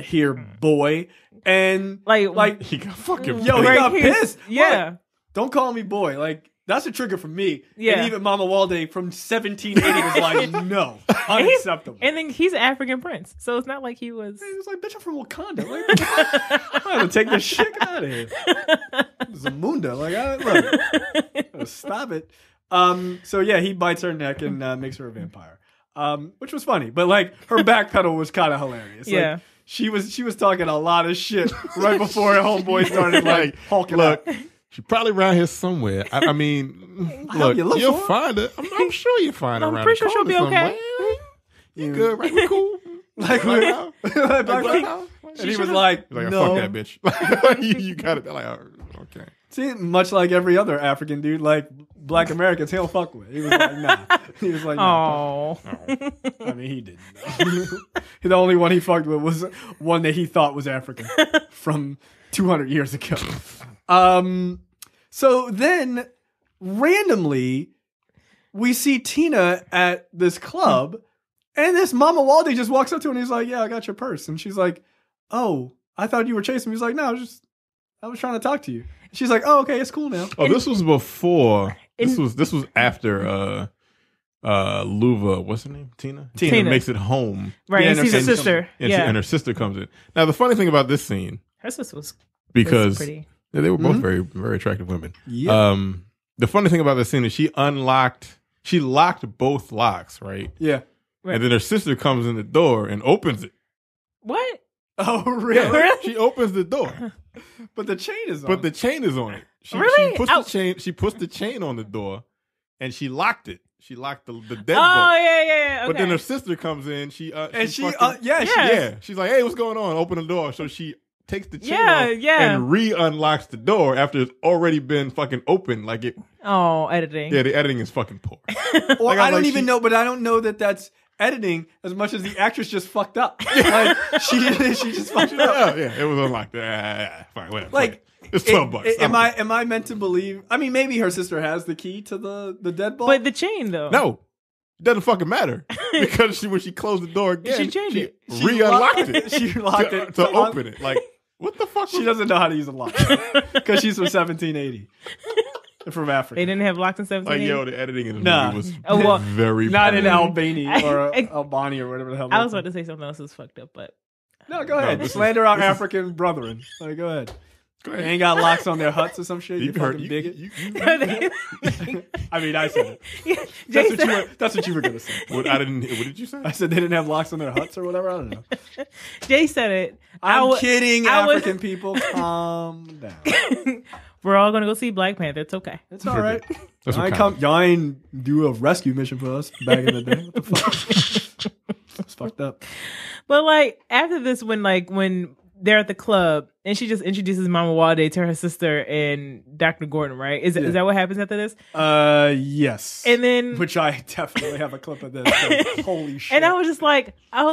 here, boy," and Like like He got fucking yo, he Right, got he's- pissed. Yeah. Like, don't call me boy. Like That's a trigger for me. Yeah. And even Mamuwalde from 1780 was like, no, unacceptable. And then he's an African prince, so it's not like he was. He was like, bitch, I'm from Wakanda. Like, I had to take this shit out of here. Zamunda. Look, stop it. So yeah, he bites her neck and makes her a vampire. Which was funny, but like her backpedal was kind of hilarious. Like, Yeah. she was talking a lot of shit right before her homeboy started like hulking Look, out. she's probably around here somewhere. I mean, look, you look you'll for her? find her. I'm sure you'll find her I'm around pretty the sure she'll be corner okay. somewhere. You good, right? We cool. Like, Like, and he was like, like, no. fuck that bitch. you got it. Like, oh, okay. See, much like every other African dude, like Black Americans, he'll fuck with. He was like, nah. He was like, nah. Oh. I mean, he didn't. The only one he fucked with was one that he thought was African from 200 years ago. So then, randomly, we see Tina at this club, and this Mamuwalde just walks up to her and he's like, yeah, I got your purse. And she's like, oh, I thought you were chasing me. He's like, no, I was trying to talk to you. She's like, oh, okay, it's cool now. Oh, this was before. This was after Luva, what's her name? Tina makes it home. Right, Yeah, and and sees her her sister. And her sister comes in. Now, the funny thing about this scene, Her sister was because pretty. yeah, they were both very, very attractive women. Yeah. The funny thing about this scene is she locked both locks, right? Yeah. Right. And then her sister comes in the door and opens it. What? Oh, really? She opens the door, But the chain is on. but the chain is on it. Really? She puts the chain on the door, and she locked it. She locked the deadbolt. Oh yeah. Okay. But then her sister comes in. She's like, "Hey, what's going on? Open the door." So she takes the chain off and re-unlocks the door after it's already been fucking open. Like it. Oh, editing. Yeah, the editing is fucking poor. Or Like, I don't like, even know, but I don't know that that's editing as much as the actress just fucked up. Like she just fucked up. Yeah, it was unlocked. Fine, whatever. Like it's $12. Am I meant to believe? I mean, maybe her sister has the key to the deadbolt. But the chain though. No. It doesn't fucking matter because when she closed the door again, She changed it. re-unlocked it. She locked it to open it. Like, what the fuck? She doesn't know how to use a lock because she's from 1780 from Africa. They didn't have locked in 17. Like, yo, the editing in the Nah. movie was very Not in poor. Albania or Albania or whatever the hell. I was about to say something else was fucked up, but No, go ahead. this Slander our African brethren. Like, go ahead. Go They ahead. ain't got locks on their huts or some shit. You heard fucking bigot. you- I mean, I said it. Jason, That's what you were gonna say. what did you say? I said they didn't have locks on their huts or whatever. I don't know. Jay said it. I'm kidding, I was- African people. Calm down. We're all gonna go see Black Panther. It's okay. It's all right. That's Y'all what ain't, counts. y'all ain't do a rescue mission for us back in the day. What the fuck? It's fucked up. But like after this, when they're at the club and she just introduces Mamuwalde to her sister and Dr. Gordon, right? Is that what happens after this? Yes. And then which I definitely have a clip of this. So, holy shit. and I was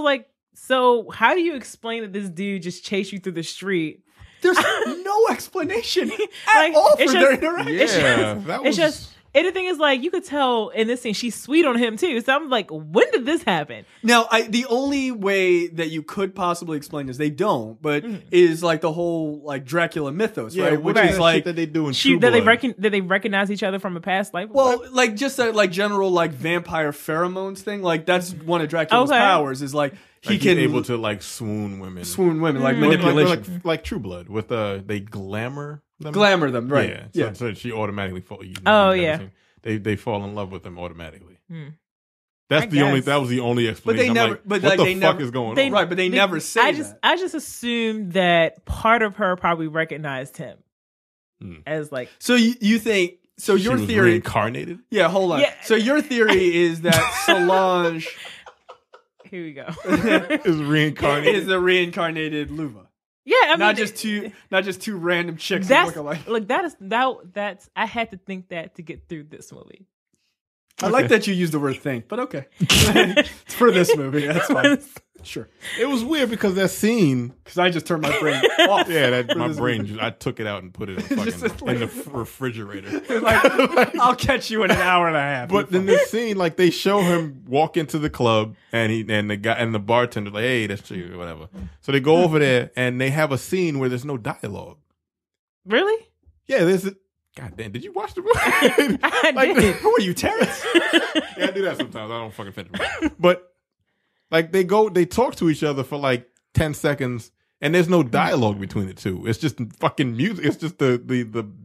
like, so how do you explain that this dude just chased you through the street? There's no explanation at Like, all for it's their just- interaction. Yeah, that was It's just, and the thing is, like, you could tell in this scene she's sweet on him too. So I'm like, when did this happen? Now, the only way that you could possibly explain this, they don't, but is like the whole like Dracula mythos, right? Which is like that they do in She True that Blood. they recognize each other from a past life. well, like just that like general like vampire pheromones thing. Like that's one of Dracula's Okay. powers is like he Like, can he's able to like swoon women, swoon women, like Like- manipulation, like True Blood with they glamour them. glamour them, right? Yeah, Yeah. So she automatically falls. Oh, yeah. They fall in love with them automatically. Hmm. That's I the only. guess. That was the only explanation. I'm never- like, but, what like, the they fuck never- is going they- on? Right, but they never say I just assumed that part of her probably recognized him as like So you think? So She your was theory? reincarnated. Yeah, hold on. Yeah. So your theory is that Solange here we go. Is reincarnated. is the reincarnated Luva. Yeah, I mean, Not just two random chicks that That's look alike. look that's I had to think that to get through this movie. I like that you used the word think, but okay. It's for this movie, that's fine. Sure. It was weird because that scene. Because I just turned my brain off. Yeah, that for my this brain. movie. Just, I took it out and put it Just in the refrigerator. Like, I'll catch you in an hour and a half. But in this scene, like they show him walk into the club, and the guy and the bartender like, hey, that's you, or whatever. So they go over there and they have a scene where there's no dialogue. Really? Yeah, God God damn, did you watch the movie? I Like, did. Who are you, Terrence? Yeah, I do that sometimes. I don't fucking finish. But like they talk to each other for like 10 seconds and there's no dialogue between the two. It's just fucking music. It's just the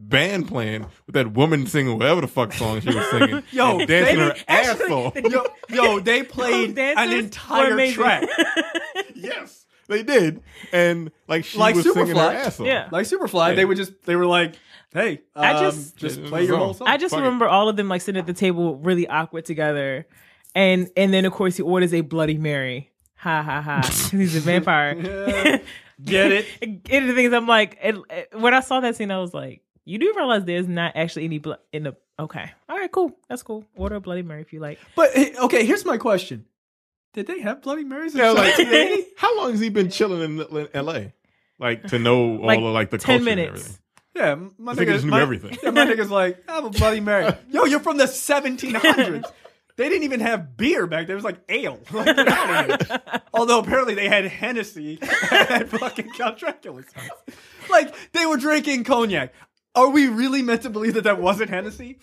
band playing with that woman singing whatever the fuck song she was singing. Yo, and dancing her they- ass actually, off. Yo, they played Those dancers an were entire amazing. track. Yes, they did. And like she Like was singing her Superfly. ass off. Yeah. Like Superfly, Yeah. they were like, hey, I just play your whole song. I just Fuck it. remember all of them like sitting at the table really awkward together. And then of course he orders a Bloody Mary. Ha ha ha. 'Cause he's a vampire. Yeah. Get it? And the thing is, I'm like, when I saw that scene, I was like, you do realize there's not actually any blood in the. Okay, all right, cool, that's cool. Order a Bloody Mary if you like. But okay, here's my question: did they have Bloody Marys in Yeah, like, 1980? how long has he been chilling in L.A.? Like to know Like all of like the 10 culture and minutes. everything. Yeah, my I think I just knew everything. Yeah, my nigga's like, I have a Bloody Mary. Yo, you're from the 1700s. They didn't even have beer back there. It was like ale. Like, get out of here. Although apparently they had Hennessy at fucking Count Dracula's house. Like, they were drinking cognac. Are we really meant to believe that that wasn't Hennessy?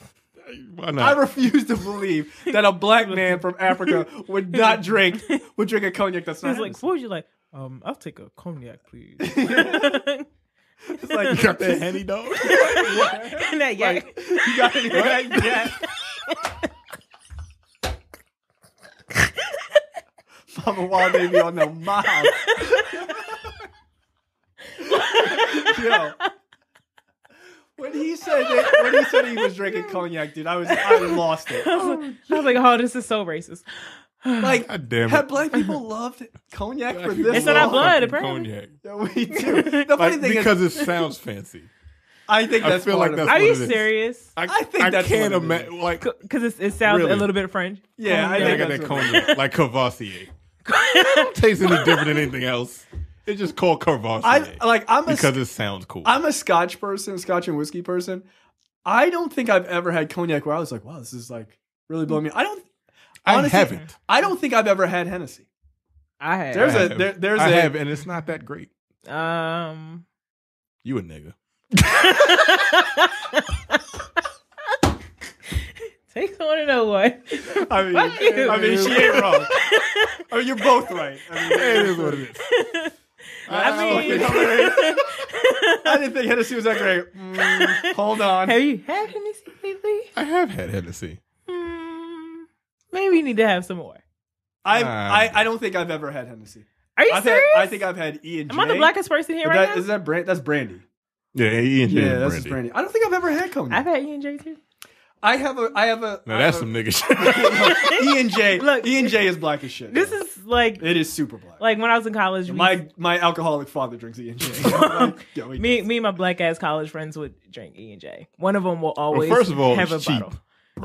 Why I not? refuse to believe that a black man from Africa would drink a cognac that's not He's like, Hennessy. what would you like? I'll take a cognac, please. It's like, You got that Henny dog? And that yak. you got any of that yet? Mamuwalde be on the mob. Yo. When he said he was drinking cognac, dude, I lost it. I was like, oh, this is so racist. Like, God damn it. have black people loved cognac for this It's in our long? blood, Fucking apparently. cognac. Yeah, we do. The funny Like, thing because is, it sounds fancy. I think I that's feel part like of that's it. Are what you it is. serious? I think that's can't what it imagine. is. Like, Because it sounds Really? a little bit French. Yeah, I I think got that's that what it is. cognac, like Cavassier. It don't taste any different than anything else. It's just called Cavassier. because it sounds cool. I'm a Scotch person, Scotch and whiskey person. I don't think I've ever had cognac where I was like, wow, this is like really blowing me. I honestly, haven't. I don't think I've ever had Hennessy. I have. There's I a have. there's I a have, and it's not that great. You a nigga. Take one and know what. I mean, Fuck you. I mean, she ain't wrong. I mean, you're both right. I mean, It is what it is. I didn't think Hennessy was that great. Hold on. Have you had Hennessy lately? I have had Hennessy. Maybe you need to have some more. I don't think I've ever had Hennessy. Are you serious? I think I've had E and J. Am I the blackest person here But right now? is that brand? That's brandy. Yeah, E and J. Yeah, that's just brandy. I don't think I've ever had cognac. I've had E&J too. I have a. Now that's some nigga shit. E and J. Look, E and J is black as shit. This is like It is super black. when I was in college. My alcoholic father drinks E and J. me and my black ass college friends would drink E&J. One of them will always Well, first of all, have it's a cheap. bottle.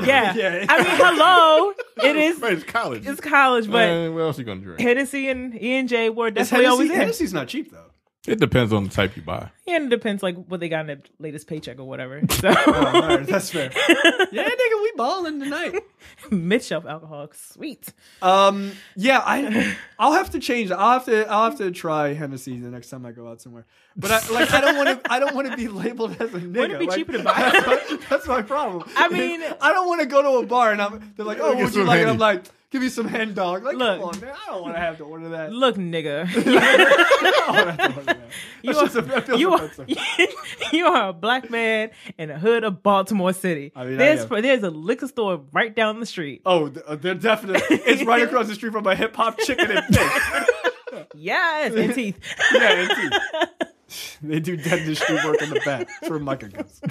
Yeah. Yeah. I mean, hello. It is. It's college. It's college, but Man, what else you gonna drink? Hennessy and E&J were definitely always in. Hennessy's not cheap though. It depends on the type you buy. Yeah, and it depends like what they got in their latest paycheck or whatever. So Oh, all right, that's fair. Yeah, nigga, we balling tonight. mid-shelf alcohol, sweet. Yeah, I'll have to change. I'll have to try Hennessy the next time I go out somewhere. But I don't want to be labeled as a nigga. Wouldn't it be Like, cheaper to buy? That's my problem. I mean- I don't want to go to a bar and they're like, oh, Get what would you some like? And Henny. I'm like, give me some hen dog. Like, Look. come on, man. I don't want to have to order that. Look, nigga, I don't want to have to order that. you That's just- that feels are, offensive. you are a black man in the hood of Baltimore City. I mean, there's I am. there's a liquor store right down the street. Oh, they're definitely. It's right across the street from my hip hop chicken and fish. Yes, and teeth. Yeah, indeed. They do dentistry work in the back. That's where Micah goes.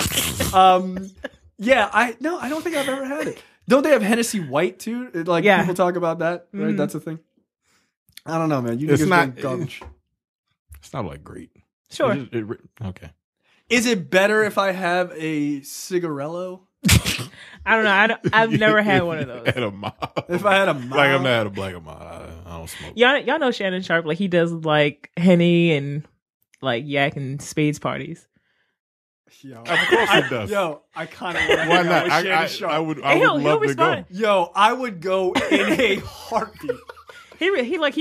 Yeah, I don't think I've ever had it. Don't they have Hennessy White too? Like Yeah. people talk about that, right? Mhm. That's a thing. I don't know, man. You It's niggas not- drink garbage. It's not like great. Sure. Okay. Is it better if I have a cigarello? I don't know. I've never had one of those. At a mall. If I had a Like I'm not at a black mall. I don't smoke. Y'all know Shannon Sharp. Like he does like Henny and like yak and spades parties. Yo, Of course it does. Yo, I kind of want to Why not? I would. would And he'll love to go. respond. Yo, I would go in a heartbeat. He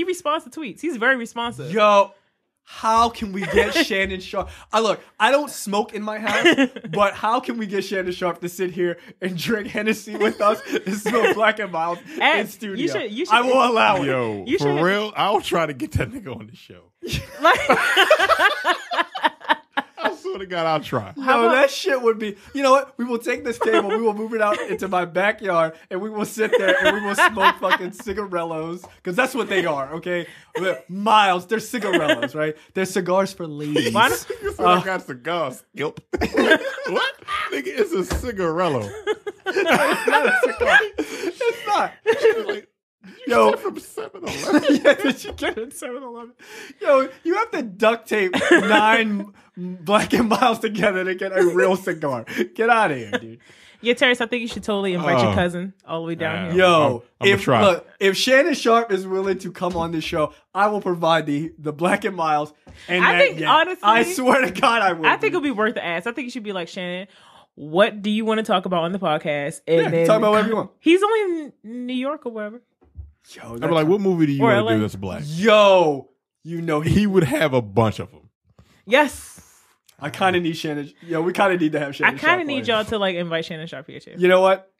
responds to tweets. He's very responsive. Yo, how can we get Shannon Sharp? I don't smoke in my house, but how can we get Shannon Sharp to sit here and drink Hennessy with us and smoke Black and Mild in studio? You should, I will allow it. Yo, for real, I'll try to get that nigga on the show. I swear to God, I'll try. No, that shit would be. You know what? We will take this table, we will move it out into my backyard, and we will sit there and we will smoke fucking cigarellos, because that's what they are. Okay, Miles, they're cigarellos, right? They're cigars for ladies. You said I got cigars. Yep. What? Nigga, it's a cigarello. It's not a cigar. It's not. Like, Yo, from 7-Eleven. Yeah, did you get it 7-Eleven? Yo, you have to duct tape 9 Black and Miles together to get a real cigar. Get out of here, dude. Yeah, Terrence, I think you should totally invite your cousin all the way down here. Yo, I'm gonna try. If Shannon Sharp is willing to come on this show, I will provide the Black and Miles. And Honestly, I swear to God, I will. I think it'll be worth the ask. I think you should be like, Shannon, what do you want to talk about on the podcast? And then talk about whatever you want. He's only in New York or wherever. Yo, I'm like, what movie do you want to do that's black? Yo, you know he would have a bunch of them. Yes. I kind of need Shannon. Yo, we kind of need to have Shannon. I kind of need y'all to like invite Shannon Sharp here too. You know what?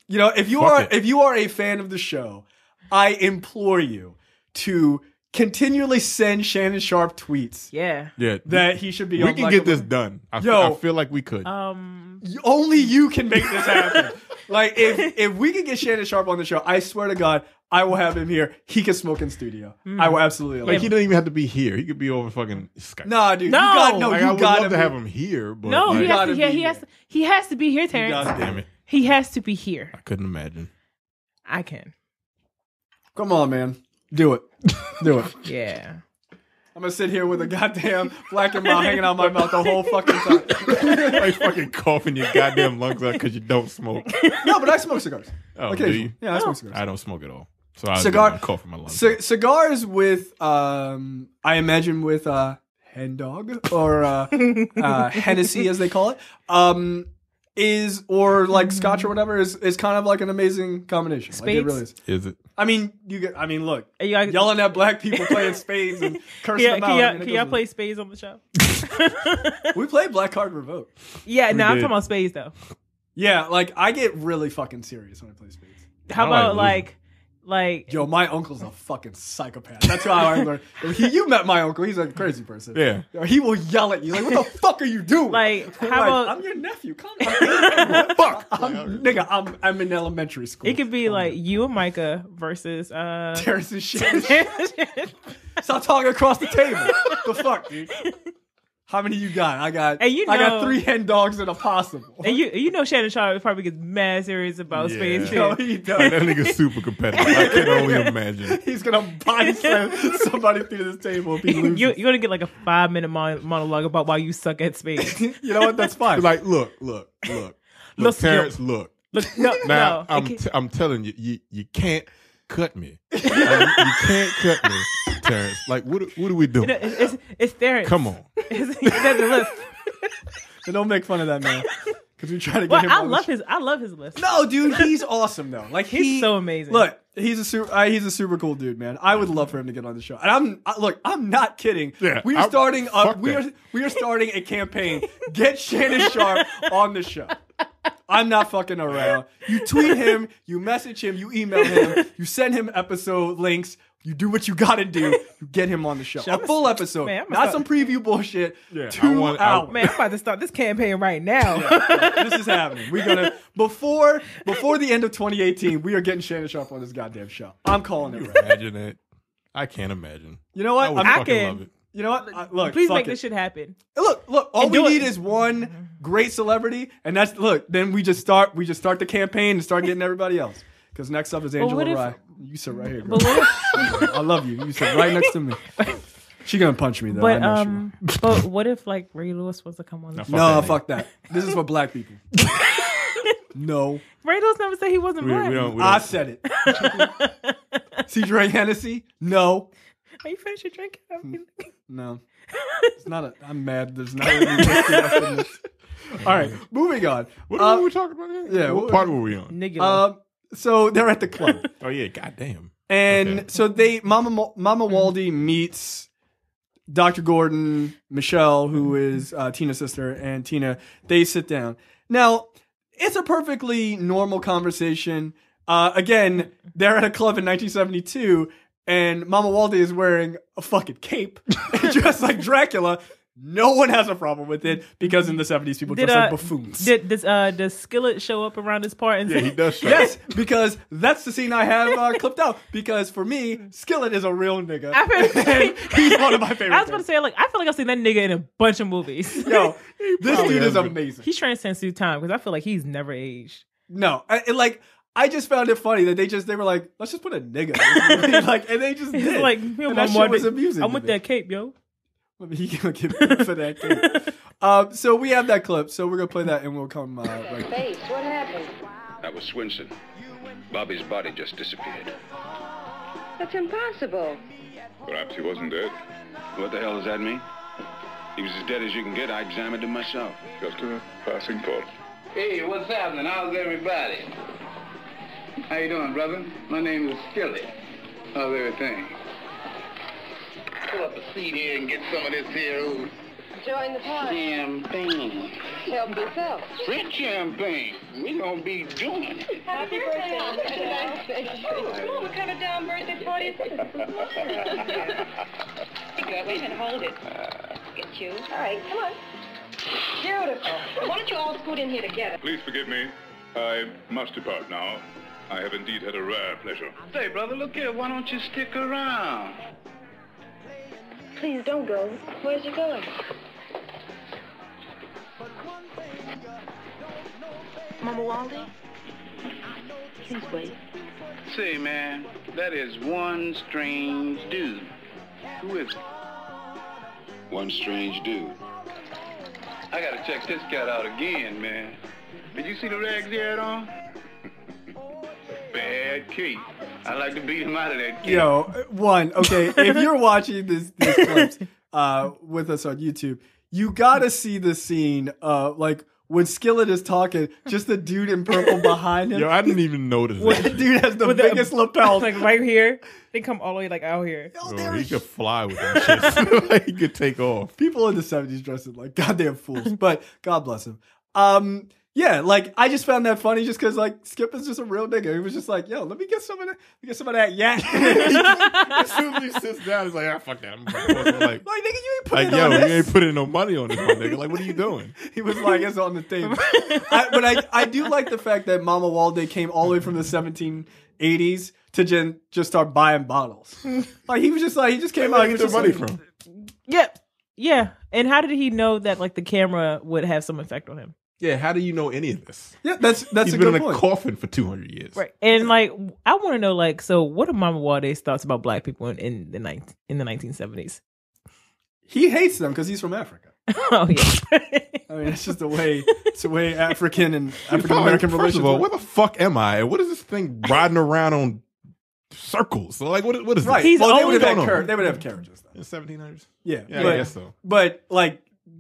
You know, if you are a fan of the show, I implore you to continually send Shannon Sharp tweets. Yeah. That he should be. We can get this done. I feel like we could. Only you can make this happen. Like if we can get Shannon Sharp on the show, I swear to God, I will have him here. He can smoke in studio. I will absolutely. Like he doesn't even have to be here. He could be over fucking Skype. Nah, dude. No. I would love to have him here, but no, like, he has to be here, Terrence. Damn it. He has to be here. I couldn't imagine. I can. Come on, man. Do it. Do it. Yeah. I'm gonna sit here with a goddamn Black and Mild hanging out my mouth the whole fucking time. Like fucking coughing your goddamn lungs out because you don't smoke. No, but I smoke cigars. Oh, do you? Yeah, I smoke cigars. I don't smoke at all. So I cough in my lungs. Cigars with, I imagine with hen dog or Hennessy as they call it, is or like Scotch or whatever is kind of like an amazing combination. Spades? Like it really is. Is it? I mean, look, yelling at black people playing spades and cursing them out. Can y'all play spades on the show? We played Black Card Revoke. Yeah, no, I'm talking about spades though. Yeah, like I get really fucking serious when I play spades. How about like yo, my uncle's a fucking psychopath. That's how I learned. You met my uncle. He's a crazy person. Yeah. Yo, he will yell at you like, "What the fuck are you doing?" Like, how about I'm your nephew. Come on. Fuck. I'm in elementary school. it could be like you and Micah versus Terrence and shit. Stop talking across the table. The fuck, dude. How many you got? I got 3 hen dogs and a possum. And you know Shannon Sharp probably gets mad serious about spades too. No, he does. That nigga's super competitive. I can only imagine. He's gonna body slam somebody through this table if he loses. You're gonna get like a 5-minute monologue about why you suck at spades. You know what? That's fine. Like, look, Terrence, look. No, Now, no, I'm telling you, you can't cut me. You can't cut me, Terrence. Like, what are we doing? It's Terrence. Come on. He's at the list. So don't make fun of that man. Because we try to get him I on love his list. No, dude, he's awesome though. Like he's so amazing. Look, he's a super cool dude, man. I would love for him to get on the show. And I'm not kidding. Yeah, we are starting a campaign. Get Shannon Sharp on the show. I'm not fucking around. You tweet him, you message him, you email him, you send him episode links. You do what you gotta do. You get him on the show. A full episode. Man, not some preview bullshit. Yeah, 2 hours. Man, I'm about to start this campaign right now. Yeah, this is happening. We're gonna before the end of 2018, we are getting Shannon Sharp on this goddamn show. I'm calling it. Right. Imagine it. I can't imagine. You know what? I fucking love it. You know what? Look, please make this shit happen. Look. All we need is one great celebrity, and that's Then we just start the campaign and start getting everybody else. Because next up is Angela Rye. You sit right here, girl. I love you. You sit right next to me. She gonna punch me though. But what if like Ray Lewis was to come on the show? No, fuck that. This is for black people. No. Ray Lewis never said he wasn't black. We don't. I said it. See Dre Hennessy? No. Are you finished your drink? No. It's not I'm mad. There's not any whiskey left in this. All right, moving on. What are we talking about here? Yeah. What part were we on? So they're at the club. Oh yeah, goddamn. And so Mamuwalde meets Dr. Gordon, Michelle, who is Tina's sister, and Tina, they sit down. Now, it's a perfectly normal conversation. Again, they're at a club in 1972, and Mamuwalde is wearing a fucking cape, dressed like Dracula. No one has a problem with it because in the 70s people dressed like buffoons. Does Skillet show up around this part? And He does show Yes, because that's the scene I have clipped out. Because for me, Skillet is a real nigga. He's one of my favorites. I was about to say, like, I feel like I've seen that nigga in a bunch of movies. Yo, this dude is amazing. He transcends through time because I feel like he's never aged. No, I just found it funny that they were like, let's just put a nigga. And they just did. It's like, and that shit was amusing. I want that cape, yo. He gonna get paid for that cape. So we have that clip. So we're gonna play that and we'll come right. Face, what happened? That was Swinson. Bobby's body just disappeared. That's impossible. Perhaps he wasn't dead. What the hell does that mean? He was as dead as you can get. I examined him myself. Just a passing thought. Hey, what's happening? How's everybody? How you doing, brother? My name is Skillet. How's everything? Pull up a seat here and get some of this here old Join the party. champagne. Help yourself. French champagne. We gonna be doing it. Happy birthday. Oh, what kind of damn birthday party is this? Wait a minute, hold it. Get you. All right, come on. Beautiful. Why don't you all scoot in here together? Please forgive me. I must depart now. I have indeed had a rare pleasure. Say, brother, look here. Why don't you stick around? Please don't go. Where's you going? Mamuwalde? Please wait. Say, man, that is one strange dude. Who is it? One strange dude. I gotta check this cat out again, man. Did you see the rags he had on? Bad case. I'd like to beat him out of that case. Yo, okay, if you're watching these clips with us on YouTube, you gotta see the scene when Skillet is talking, just the dude in purple behind him. Yo, I didn't even notice that. The dude has the biggest lapels. Like right here. They come all the way like out here. Bro, he could fly with that shit. Like, he could take off. People in the 70s dressed like goddamn fools, but God bless him. Yeah, I just found that funny just because Skip is just a real nigga. He was just like, yo, let me get some of that yak. As soon as he sits down, he's like, fuck that. I'm like, nigga, you ain't putting yo, on you this. ain't putting no money on this, my nigga. Like, what are you doing? He was like, it's on the table. But I do like the fact that Mamuwalde came all the way from the 1780s to just start buying bottles. He was just he just came out. Where did he get the money from? Yeah. And how did he know that the camera would have some effect on him? Yeah, how do you know any of this? Yeah, that's He's a been good in a point. coffin for 200 years. Right. And I want to know so what are Mamuwalde's thoughts about black people in the 1970s? He hates them because he's from Africa. Oh yeah. I mean, it's just the way African and African American relations. First of all, where the fuck am I? What is this thing riding around on circles? So what is right? this? They would have carriages though. In 1700s? Yeah, I guess so. But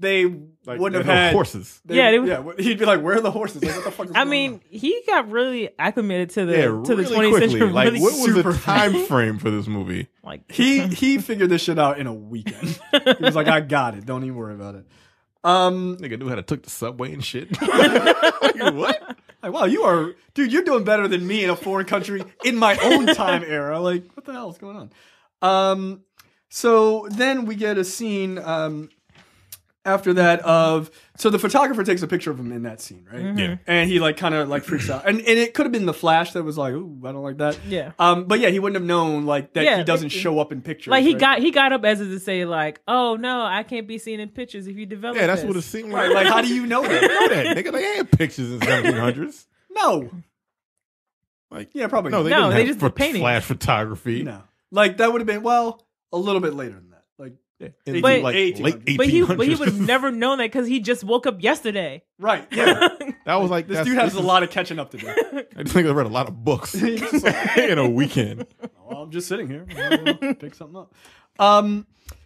they wouldn't have had horses. He'd be like, "Where are the horses? What the fuck is going on?" He got really acclimated to the really 20th quickly. century. What was the super time frame for this movie? He figured this shit out in a weekend. He was like, "I got it. Don't even worry about it." Nigga knew how to took the subway and shit. What? Wow, you're doing better than me in a foreign country in my own time era. What the hell is going on? So then we get a scene after that so the photographer takes a picture of him in that scene, right? Mm-hmm. Yeah. And he kind of freaks out. And it could have been the flash that was like, ooh, I don't like that. Yeah. But yeah, he wouldn't have known that he doesn't show up in pictures. He got up as to say oh no, I can't be seen in pictures if you develop Yeah, that's this. what it seemed Right, like. how do you know that? know that, nigga. They ain't pictures in 1700s. No. Yeah, probably No, not. they just didn't have painting. flash photography. No. That would have been, a little bit later than that. In But- late 1800s. But he would have never known that because he just woke up yesterday. Right, yeah. That was This dude has a lot of catching up to do. I just think I read a lot of books in a weekend. Well, I'm just sitting here. I'll pick something up.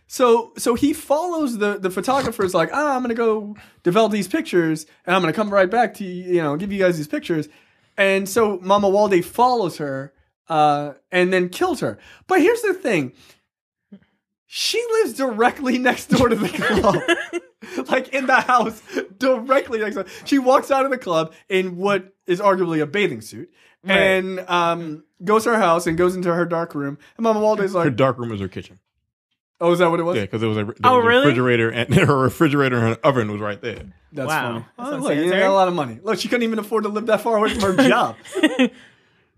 So he follows the photographer's like, I'm going to go develop these pictures and I'm going to come right back to you, give you guys these pictures. And so Mamuwalde follows her and then kills her. But here's the thing. She lives directly next door to the club. Like in the house, directly next door. She walks out of the club in what is arguably a bathing suit. Right. And goes to her house and goes into her dark room. And Mamuwalde's like... Her dark room is her kitchen. Oh, is that what it was? Yeah, because there was a refrigerator, and her refrigerator and her oven was right there. That's funny. Oh, look, you got a lot of money. Look, she couldn't even afford to live that far away from her job.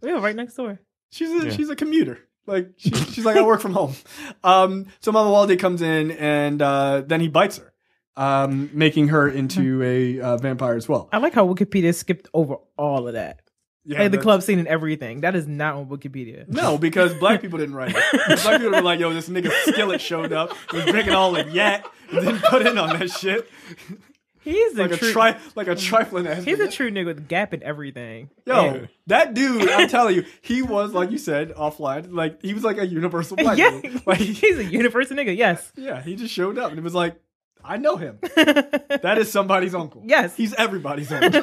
Yeah, right next door. She's a commuter. Like she's like, I work from home. So Mamuwalde comes in and then he bites her, making her into a vampire as well. I like how Wikipedia skipped over all of that. Yeah, like the club scene and everything. That is not on Wikipedia. No, because black people didn't write it. Black people were like, yo, this nigga Skillet showed up, was drinking all the yak, and didn't put in on that shit. He's like a trifling ass. He's a true nigga with Gap and everything. Yo, that dude, I'm telling you, he was, like you said, offline. Like, he was like a universal black dude. Like, he's a universal nigga, yes. Yeah, he just showed up and it was like, I know him. That is somebody's uncle. Yes. He's everybody's uncle.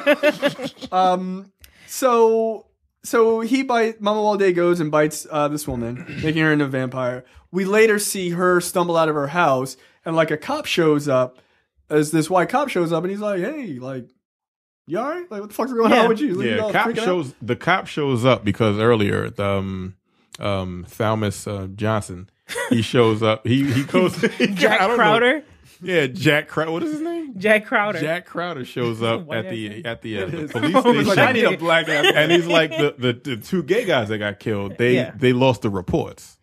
So he Mamuwalde goes and bites this woman, making her into a vampire. We later see her stumble out of her house, and like a cop shows up, as this white cop shows up, and he's like, "Hey, like, you all right? Like, what the fuck's going on with you?" Like, the cop shows up because earlier the Thalmus Johnson, he shows up. He goes Jack Crowder. Yeah, Jack Crowder. What is his name? Jack Crowder. Jack Crowder shows up at the police station. Like, I need a black ass. And he's like, the two gay guys that got killed, they lost the reports.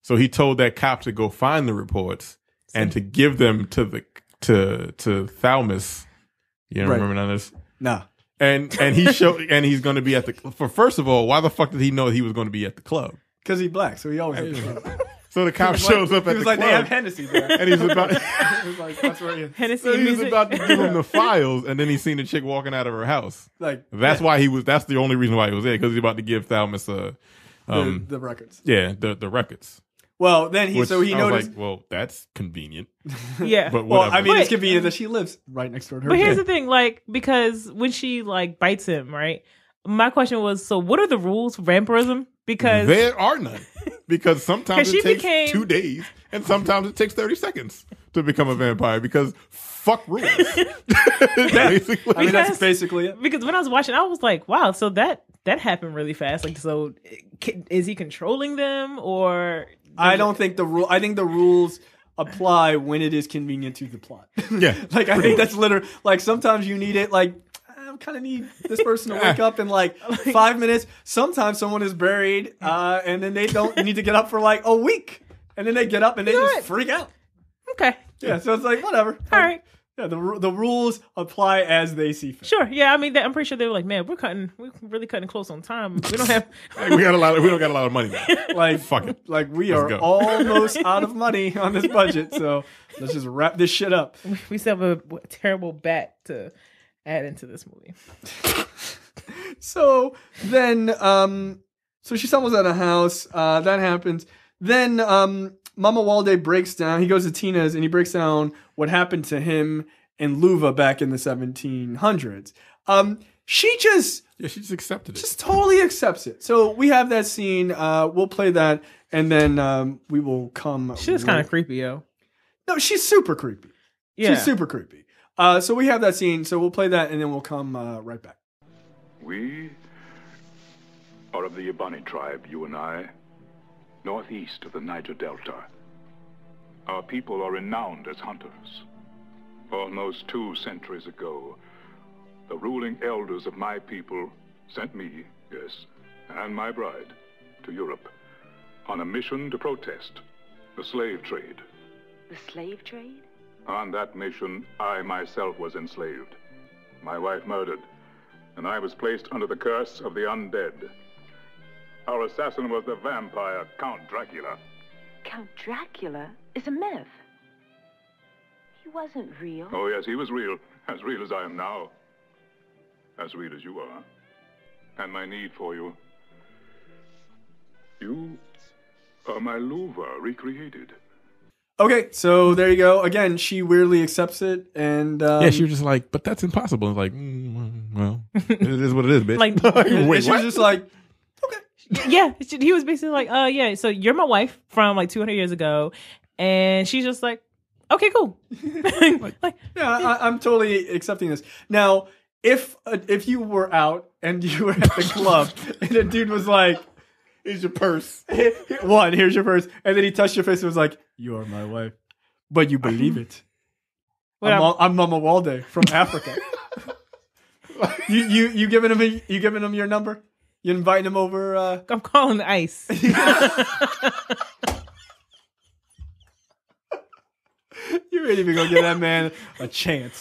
So he told that cop to go find the reports and to give them to Thalmus. You don't remember none of this? Nah. And he showed, and he's going to be at the. First of all, why the fuck did he know he was going to be at the club? Because he's black, so he always at the club. So the cop shows up at the club. They have Hennessy there. And he's about Hennessy so he's about to give him the files, and then he's seen the chick walking out of her house. Like that's why he was. That's the only reason why he was there, because he's about to give Thalmus the records. Yeah, the records. Well, then he noticed. Like, well, that's convenient. Yeah. But well, I mean, it's convenient that she lives right next door to her. But here's the thing, like, because when she like bites him, right? My question was, so what are the rules for vampirism? Because there are none. Because sometimes it takes 2 days, and sometimes it takes 30 seconds to become a vampire. Because fuck rules. Basically, I mean, that's basically it. Because when I was watching, I was like, wow, so that happened really fast. Like, so is he controlling them, or? I don't think the rule. I think the rules apply when it is convenient to the plot. Yeah, like I think that's literally like sometimes you need it. Like I kind of need this person to wake up in like 5 minutes. Sometimes someone is buried, and then they don't need to get up for like a week, and then they get up and they just freak out. Okay. Yeah, so it's like whatever. All right. Yeah, the rules apply as they see fit. Sure. Yeah, I mean, I'm pretty sure they were like, man, we're really cutting close on time. We don't have. we don't got a lot of money now. Like fuck it. Like we are almost out of money on this budget, so let's just wrap this shit up. We still have a terrible bat to add into this movie. So then, so she stumbles out of the house. That happens. Then Mamuwalde breaks down. He goes to Tina's and he breaks down what happened to him and Luva back in the 1700s. She just accepted it. Just totally accepts it. So we have that scene. We'll play that, and then we will come. She's kind of creepy, yo. No, she's super creepy. Yeah. She's super creepy. So we have that scene. So we'll play that, and then we'll come right back. We are of the Ibani tribe, you and I, northeast of the Niger Delta. Our people are renowned as hunters. Almost 2 centuries ago, the ruling elders of my people sent me, yes, and my bride, to Europe on a mission to protest the slave trade. The slave trade? On that mission, I myself was enslaved, my wife murdered, and I was placed under the curse of the undead. Our assassin was the vampire Count Dracula. Count Dracula is a myth. He wasn't real. Oh, yes, he was real as I am now. As real as you are. And my need for you. You are my Luva recreated. Okay, so there you go. Again, she weirdly accepts it, and yeah, she was just like, "But that's impossible." It's like, well, it is what it is, bitch. Like, wait, she was just like, okay, yeah. He was basically like, yeah. So you're my wife from like 200 years ago, And she's just like, okay, cool. Yeah, I'm totally accepting this. Now, if you were out and you were at the club and a dude was like, here's your purse. Here's your purse. And then he touched your face and was like, you are my wife. But you believe it. I'm Mamuwalde from Africa. You giving him your number? You inviting him over? I'm calling the ICE. You ain't even gonna give that man a chance.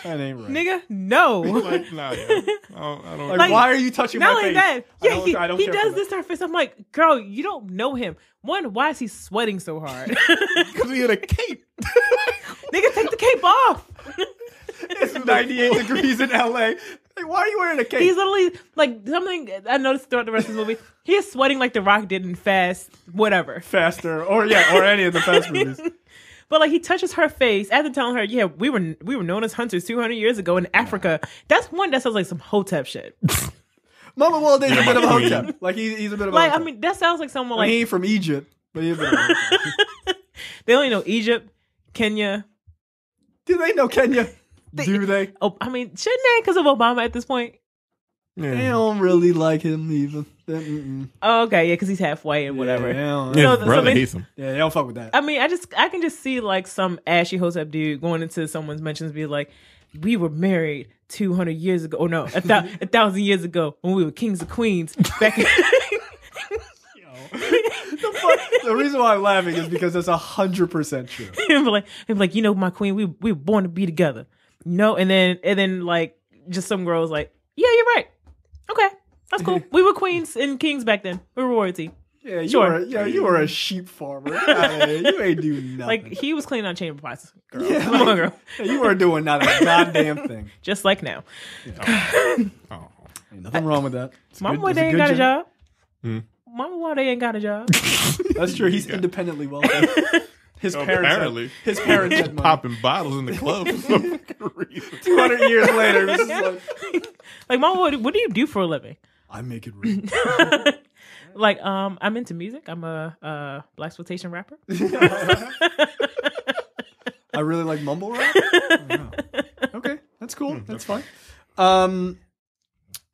That ain't right. Nigga, no. Like, nah, yeah. I don't like, why are you touching my face? That. Yeah, I don't he care does this to her face. I'm like, girl, you don't know him. One, why is he sweating so hard? Because he had a cape. Nigga, take the cape off. It's 98 degrees in LA. Like, why are you wearing a cape? He's literally like something I noticed throughout the rest of the movie. He is sweating like The Rock did in Fast, whatever. Faster, or any of the Fast movies. But like he touches her face after telling her, yeah, we were known as hunters 200 years ago in Africa. That's one that sounds like some Hotep shit. Mamuwalde is a bit of a Hotep. Like he's a bit of a Hotep. I mean, that sounds like someone like he ain't from Egypt, but he's a bit of a Hotep. They only know Egypt, Kenya. Do they know Kenya? Do they? Oh, I mean, shouldn't they? Because of Obama at this point. Yeah. They don't really like him either. Oh, okay, yeah, because he's half white and whatever. His brother hates him. Yeah, they don't fuck with that. I mean, I can just see like some ashy Hotep dude going into someone's mentions, be like, "We were married 200 years ago. Oh no, 1,000 years ago when we were kings and queens back." The reason why I'm laughing is because that's 100% true. He'd be like, you know, my queen, we were born to be together, you know. And then like just some girls like, yeah, you're right. Okay, that's cool. We were queens and kings back then. We were royalty. Yeah, you were a sheep farmer. You ain't do nothing. Like he was cleaning out chamber pots. Girl. Yeah, come on, girl. You weren't doing not a goddamn thing. Just like now. Yeah. Ain't nothing wrong with that. Mamuwalde ain't got a job. Mamuwalde ain't got a job. That's true. He's independently wealthy. His parents had money. Popping bottles in the club for some reason. 200 years later, it was like Mamuwalde, what do you do for a living? I make it real. Like, I'm into music. I'm a blaxploitation rapper. I really like mumble rap. Okay, that's cool. That's fine.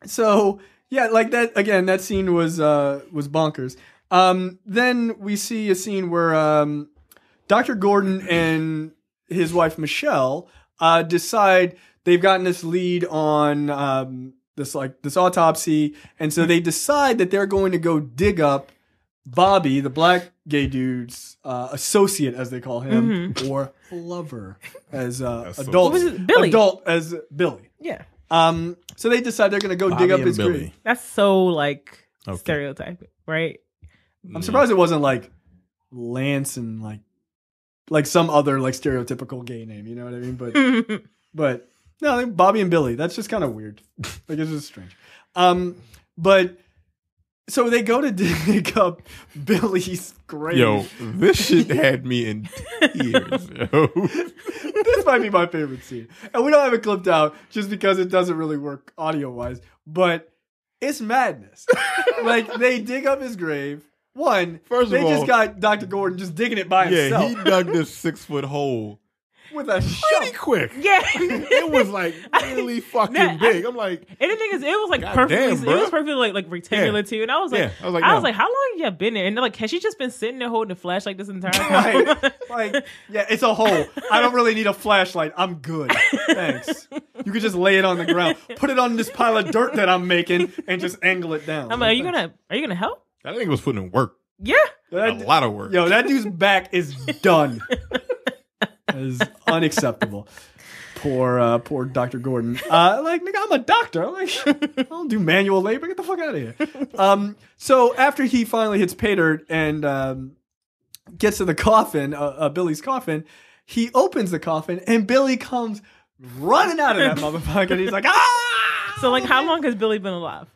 So yeah, like that again. That scene was bonkers. Then we see a scene where Dr. Gordon and his wife Michelle decide they've gotten this lead on this autopsy, and so they decide that they're going to go dig up Bobby, the black gay dude's associate, as they call him, or lover, as adult as Billy. Yeah. So they decide they're going to go Bobby dig up his Billy. grave. That's so like stereotyping, right? I'm surprised it wasn't like Lance and like some other like stereotypical gay name. You know what I mean? But no, I think Bobby and Billy. That's just kind of weird. Like it's just strange. But so they go to dig up Billy's grave. Yo, this shit had me in tears. Yo. This might be my favorite scene, and we don't have it clipped out just because it doesn't really work audio wise. But it's madness. Like they dig up his grave. First of all, they just got Dr. Gordon just digging it by himself. Yeah, he dug this 6-foot hole with a pretty quick. Yeah, it was like really fucking big. I'm like, and the thing is, it was like perfectly. It was perfectly like rectangular too. And I was like, how long have you been there? And they're like, has she just been sitting there holding a flashlight this entire time? Like, yeah, it's a hole. I don't really need a flashlight. I'm good. Thanks. You could just lay it on the ground, put it on this pile of dirt that I'm making, and just angle it down. I'm like, are you gonna help? I think it was putting in work. Yeah, a lot of work. Yo, that dude's back is done. That is unacceptable. Poor Dr. Gordon. Like, nigga, I'm a doctor. Like, I don't do manual labor. Get the fuck out of here. So after he finally hits pay dirt and gets to the coffin, Billy's coffin, he opens the coffin and Billy comes running out of that motherfucker. And he's like, ah! So, like, how long has Billy been alive?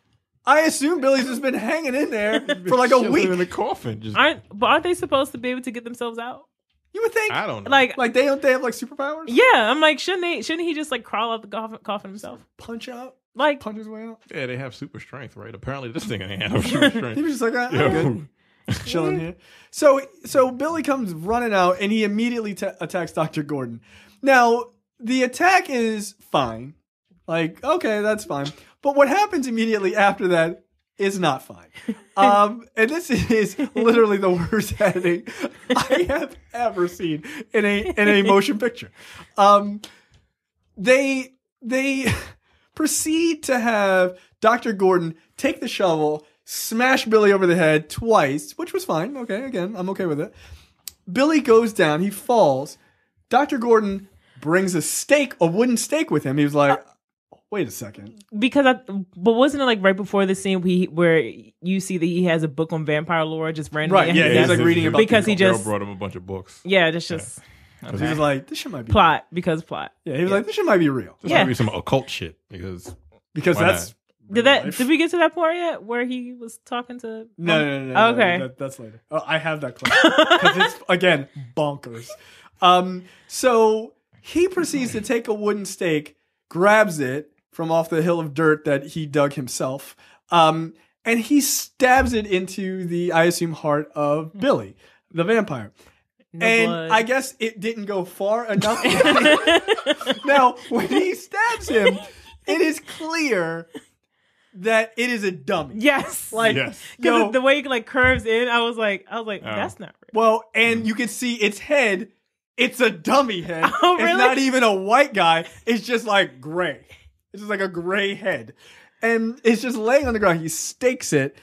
I assume Billy's just been hanging in there for like a week in the coffin. Aren't they supposed to be able to get themselves out? You would think. I don't know. Like they have like superpowers? Yeah, I'm like, shouldn't he just like crawl out the coffin himself? Punch out? Like punch his way out? Yeah, they have super strength, right? Apparently this thing ain't have super strength. He was just like, I'm good. chilling here. So Billy comes running out and he immediately attacks Dr. Gordon. Now, the attack is fine. Like, okay, that's fine. But what happens immediately after that is not fine. And this is literally the worst editing I have ever seen in a motion picture. They proceed to have Dr. Gordon take the shovel, smash Billy over the head twice, which was fine. Okay, again, I'm okay with it. Billy goes down, he falls. Dr. Gordon brings a wooden stake with him. He was like, wait a second. But wasn't it like right before the scene where you see that he has a book on vampire lore just randomly? Right, yeah, he's like reading about because he just brought him a bunch of books. Yeah, just. Okay. He was like, this shit might be plot real. because plot. Yeah, he was like, this shit might be real. This might be some occult shit because that's. Did we get to that part yet where he was talking to? No. Okay, that's later. Oh, I have that clip because it's again bonkers. So he proceeds to take a wooden stake, grabs it from off the hill of dirt that he dug himself, and he stabs it into the, I assume, heart of Billy, the vampire. No blood. I guess it didn't go far enough. Now, when he stabs him, it is clear that it is a dummy. Yes. Because the way it like curves in, I was like, that's not real. Well, and you can see its head. It's a dummy head. Oh, really? It's not even a white guy. It's just like gray. It's just like a gray head. And it's just laying on the ground. He stakes it.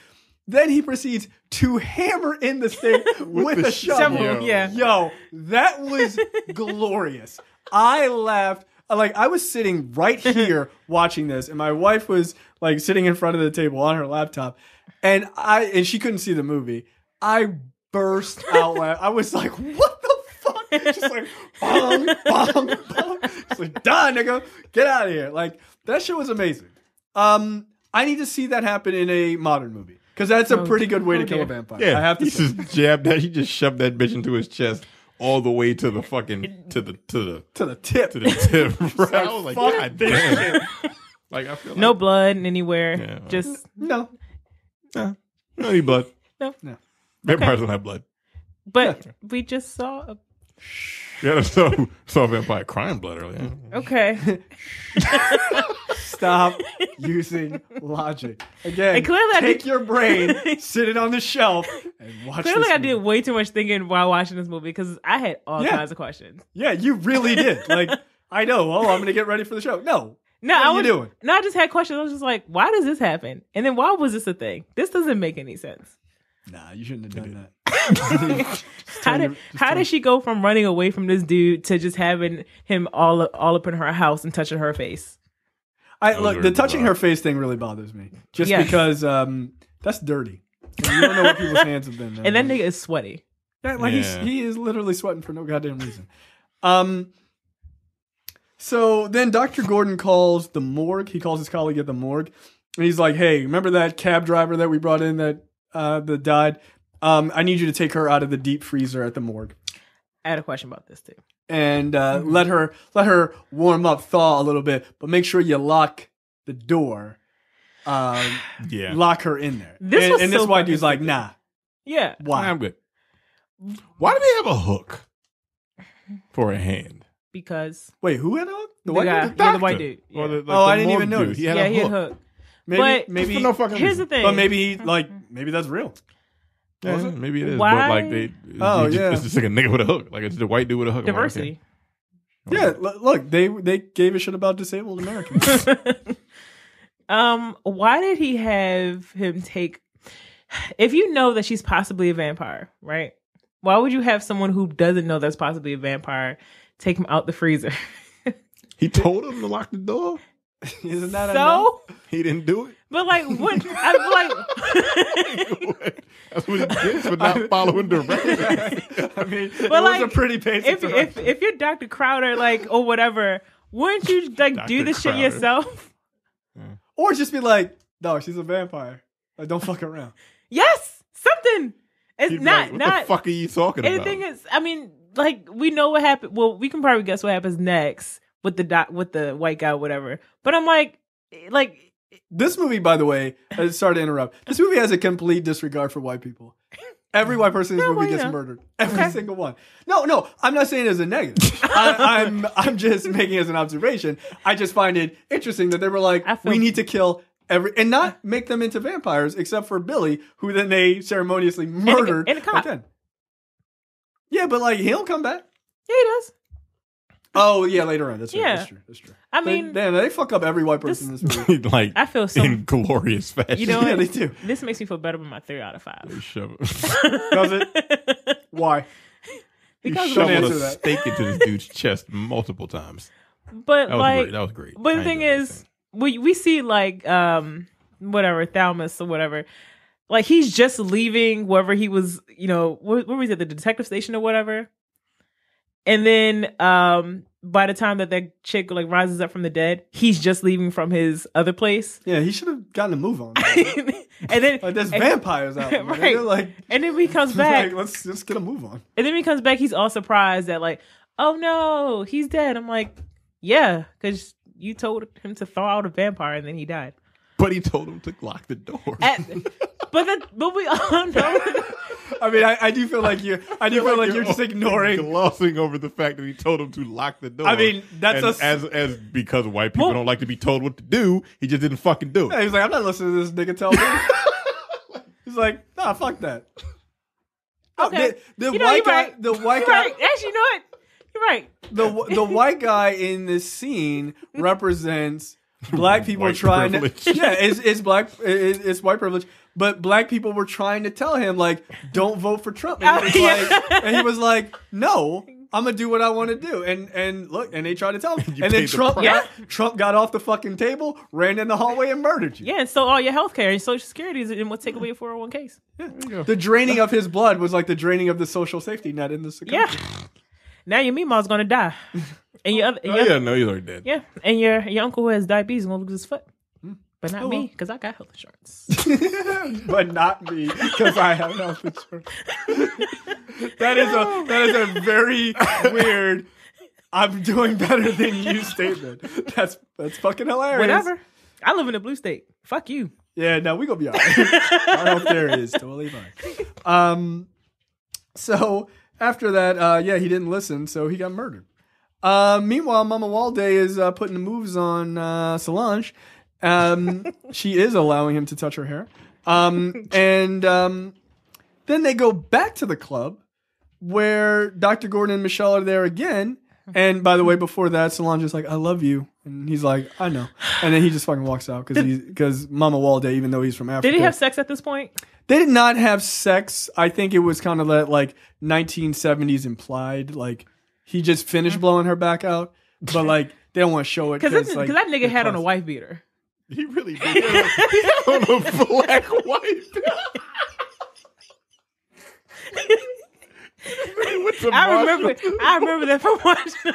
Then he proceeds to hammer in the stake with a shovel. Yo, that was glorious. I laughed. Like, I was sitting right here watching this, and my wife was like sitting in front of the table on her laptop, and she couldn't see the movie. I burst out laughing. I was like, what the fuck? Just like, bong, bong, bong. It's like, done, nigga. Get out of here. Like, that shit was amazing. I need to see that happen in a modern movie. Because that's a pretty good way to kill a vampire. Yeah, I have to say. just jabbed that. He just shoved that bitch into his chest all the way to the fucking to the tip. Right? I was like, God damn. Like, I feel no blood anywhere. Yeah, just no need blood. No. Vampires don't have blood. But we just saw. Saw a vampire crying blood earlier. Okay. Stop using logic. Again, and clearly take your brain, sit it on the shelf, and watch Clearly this I movie. did way too much thinking while watching this movie because I had all kinds of questions. Yeah, you really did. Like, I know. Oh, I'm going to get ready for the show. No. What are you doing? No, I just had questions. I was just like, why does this happen? And then why was this a thing? This doesn't make any sense. Nah, you shouldn't have done that. How did she go from running away from this dude to just having him all up in her house and touching her face? Look, the touching her face thing really bothers me. Just because that's dirty. And you don't know what people's hands have been. And that nigga is sweaty. Yeah, he is literally sweating for no goddamn reason. So then Dr. Gordon calls the morgue. He calls his colleague at the morgue. And he's like, hey, remember that cab driver that we brought in that died? I need you to take her out of the deep freezer at the morgue. I had a question about this too. And let her warm up, thaw a little bit, but make sure you lock the door. Lock her in there. This white dude's like, nah. Yeah. Why? I'm good. Why do they have a hook for a hand? Because wait, who had a hook? The white guy. The white dude. Yeah. I didn't even notice. He had a hook. Maybe no fucking here's reason. the thing. But maybe that's real. Yeah, maybe it is. Why? But like it's just like a nigga with a hook. Like it's the white dude with a hook. Diversity. Yeah, look, they gave a shit about disabled Americans. Why did he have him take? If you know that she's possibly a vampire, right? Why would you have someone who doesn't know that's possibly a vampire take him out the freezer? He told him to lock the door. Isn't that so? enough? He didn't do it. But like, what? I'm like, that's what he gets for not following directions. I mean, it was a pretty basic. If you're Dr. Crowder, like, or whatever, wouldn't you like do this shit yourself? Yeah. Or just be like, no, she's a vampire. Like, don't fuck around. Yes, something. It's not. Like, what the fuck are you talking about? Anything is. I mean, like, we know what happened. Well, we can probably guess what happens next with the white guy, or whatever. But I'm like. This movie, by the way, sorry to interrupt. This movie has a complete disregard for white people. Every white person in this movie gets murdered. Every single one. No, I'm not saying it as a negative. I'm just making it as an observation. I just find it interesting that they were like, we need to kill and not make them into vampires, except for Billy, who then they ceremoniously murdered. And a cop. Again. Yeah, but like he'll come back. Yeah, he does. Oh yeah, later on. That's right. Yeah. That's true. I mean, they fuck up every white person in this movie. Like I feel so in glorious fashion. You know what? Yeah, they do. This makes me feel better with my 3 out of 5. They shove it. Does it? Why? Because you shoveled answer a that. stake into this dude's chest multiple times. But That was great. But the thing is, we see like whatever Thalmus or whatever, like he's just leaving wherever he was, where was he at the detective station or whatever, and then by the time that chick like rises up from the dead, he's just leaving from his other place. Yeah, he should have gotten a move on. And then like there's vampires out there. Right. Like, and then he comes back. Like, let's just get a move on. And then when he comes back, he's all surprised that like, oh no, he's dead. I'm like, yeah, because you told him to thaw out a vampire and then he died. But he told him to lock the door. But we all know. I mean, I do feel like you're just ignoring, glossing over the fact that he told him to lock the door. I mean, that's as because white people don't like to be told what to do. He just didn't fucking do it. Yeah, he's like, I'm not listening to this nigga tell me. He's like, nah, fuck that. Okay, the white guy. Right. The white you're guy. Right. Actually, you know what? You're right. The white guy in this scene represents black people White trying privilege. to. Yeah, it's white privilege. But black people were trying to tell him like, don't vote for Trump, and he was like, no, I'm gonna do what I want to do. And look, and they tried to tell him, and then Trump got off the fucking table, ran in the hallway, and murdered you. Yeah, and so all your health care and Social Security and what take away your 401ks. Yeah. The draining of his blood was like the draining of the social safety net in this country. Yeah. Now your Meemaw's gonna die, and your other, he's already dead. Yeah, and your uncle who has diabetes is gonna lose his foot, but not me because I got health insurance. But not me because I have health insurance. That is a very weird. I'm doing better than you statement. That's fucking hilarious. Whatever. I live in a blue state. Fuck you. Yeah, no, we gonna be all right. Our health care is totally fine. So. After that, he didn't listen, so he got murdered. Meanwhile, Mamuwalde is putting the moves on Solange. She is allowing him to touch her hair. And then they go back to the club where Dr. Gordon and Michelle are there again. And by the way, before that, Solange is like, I love you. And he's like, I know. And then he just fucking walks out because Mamuwalde, even though he's from Africa. Did he have sex at this point? They did not have sex. I think it was kind of that like 1970s implied. Like he just finished blowing her back out, but like they don't want to show it because that nigga had on a wife beater. He really did. He had on a black wife beater. I remember that from watching.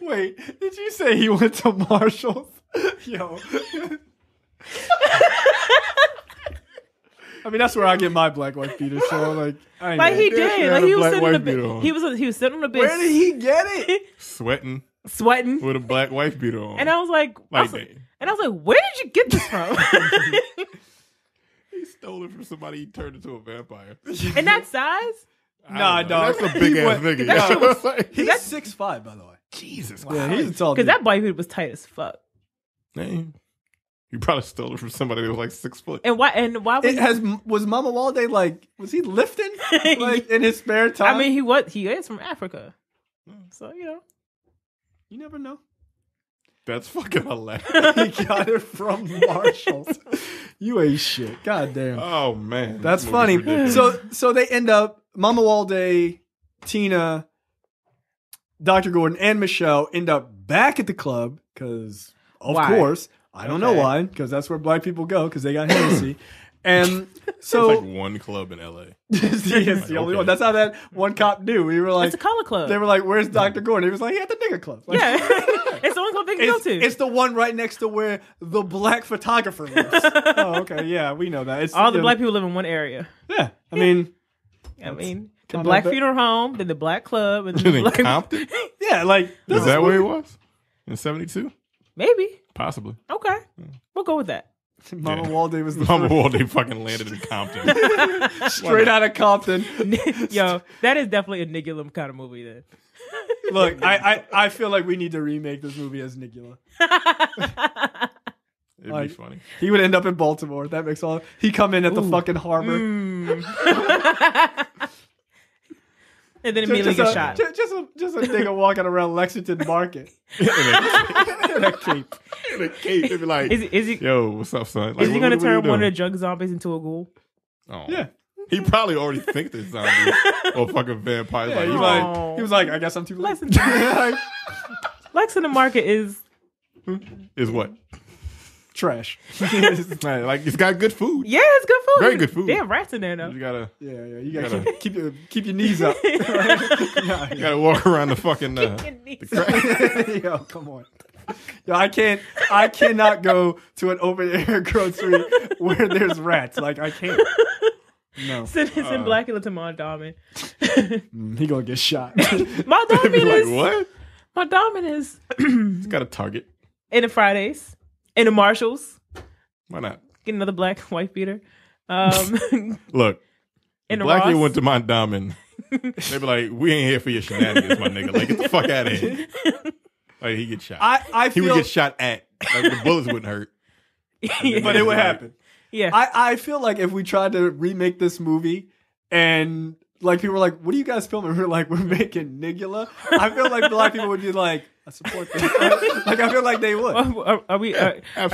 Wait, did you say he went to Marshall's? Yo. I mean, that's where I get my black wife beater. So like, he did. Like he was sitting on a bed. He was sitting on a bed. Where did he get it? Sweating with a black wife beater on. And I was like, where did you get this from? He stole it from somebody. He turned into a vampire. In that size? Nah, dog. That's a big ass nigga. He's 6'5", by the way. Jesus Christ. Yeah, he's a tall dude. Because that wife beater was tight as fuck. Hey. You probably stole it from somebody that was like 6 foot. And why was Mamuwalde like, was he lifting like in his spare time? I mean, he is from Africa. So, you never know. That's fucking hilarious. He got it from Marshall's. You ain't shit. God damn. Oh man. That's funny. So they end up, Mamuwalde, Tina, Dr. Gordon, and Michelle end up back at the club because, of course, I don't know why, because that's where black people go because they got Hennessy. And so it's like one club in LA. It's the only one. That's how that one cop knew. We were like, it's a color club. They were like, "Where's Dr. Gordon?" He was like, "He at the nigger club." Like, yeah, it's the only club they can go to. It's the one right next to where the black photographer lives. Oh, okay, yeah, we know that. It's, all the black people live in one area. Yeah, I mean, the black funeral home, then the black club, and then the black Compton. Yeah, like is that where he was in '72? Maybe, possibly. Okay, we'll go with that. Mamuwalde was the Mamuwalde fucking landed in Compton. straight out of Compton. Yo, that is definitely a Nigula kind of movie then. Look, I feel like we need to remake this movie as Nigula. It'd be funny. He would end up in Baltimore. That makes all. He come in at the fucking harbor. And then immediately get shot. Just a nigga walking around Lexington Market in a cape. In a cape. They'd be like, is he, yo, what's up, son? Like, is he going to turn one of the drug zombies into a ghoul? Oh. Yeah. He probably already thinks they're zombies or fucking vampires. Yeah, he was like, I guess I'm too late. Lexington Market is what? Trash. Like, it's got good food. Yeah, it's good food. Very good food. They have rats in there though. You gotta, you gotta keep your knees up. You gotta walk around the fucking. Yo, come on. Yo, I cannot go to an open air grocery where there's rats. Like, I can't. No. Send Blacula to Mondawmin. He gonna get shot. Mondawmin is what? Mondawmin is. It's got a Target. In the Fridays. In the Marshalls. Why not? Get another black wife beater. Look. In the Blackie Ross. went to Mondawmin. They be like, we ain't here for your shenanigans, my nigga. Like, get the fuck out of here. Like, he get shot. He would get shot at. Like, the bullets wouldn't hurt. But it would happen. Yeah. I feel like if we tried to remake this movie and like people were like, what are you guys filming? We're like, we're making Nigula. I feel like black people would be like, I support this. Like, I feel like they would. Are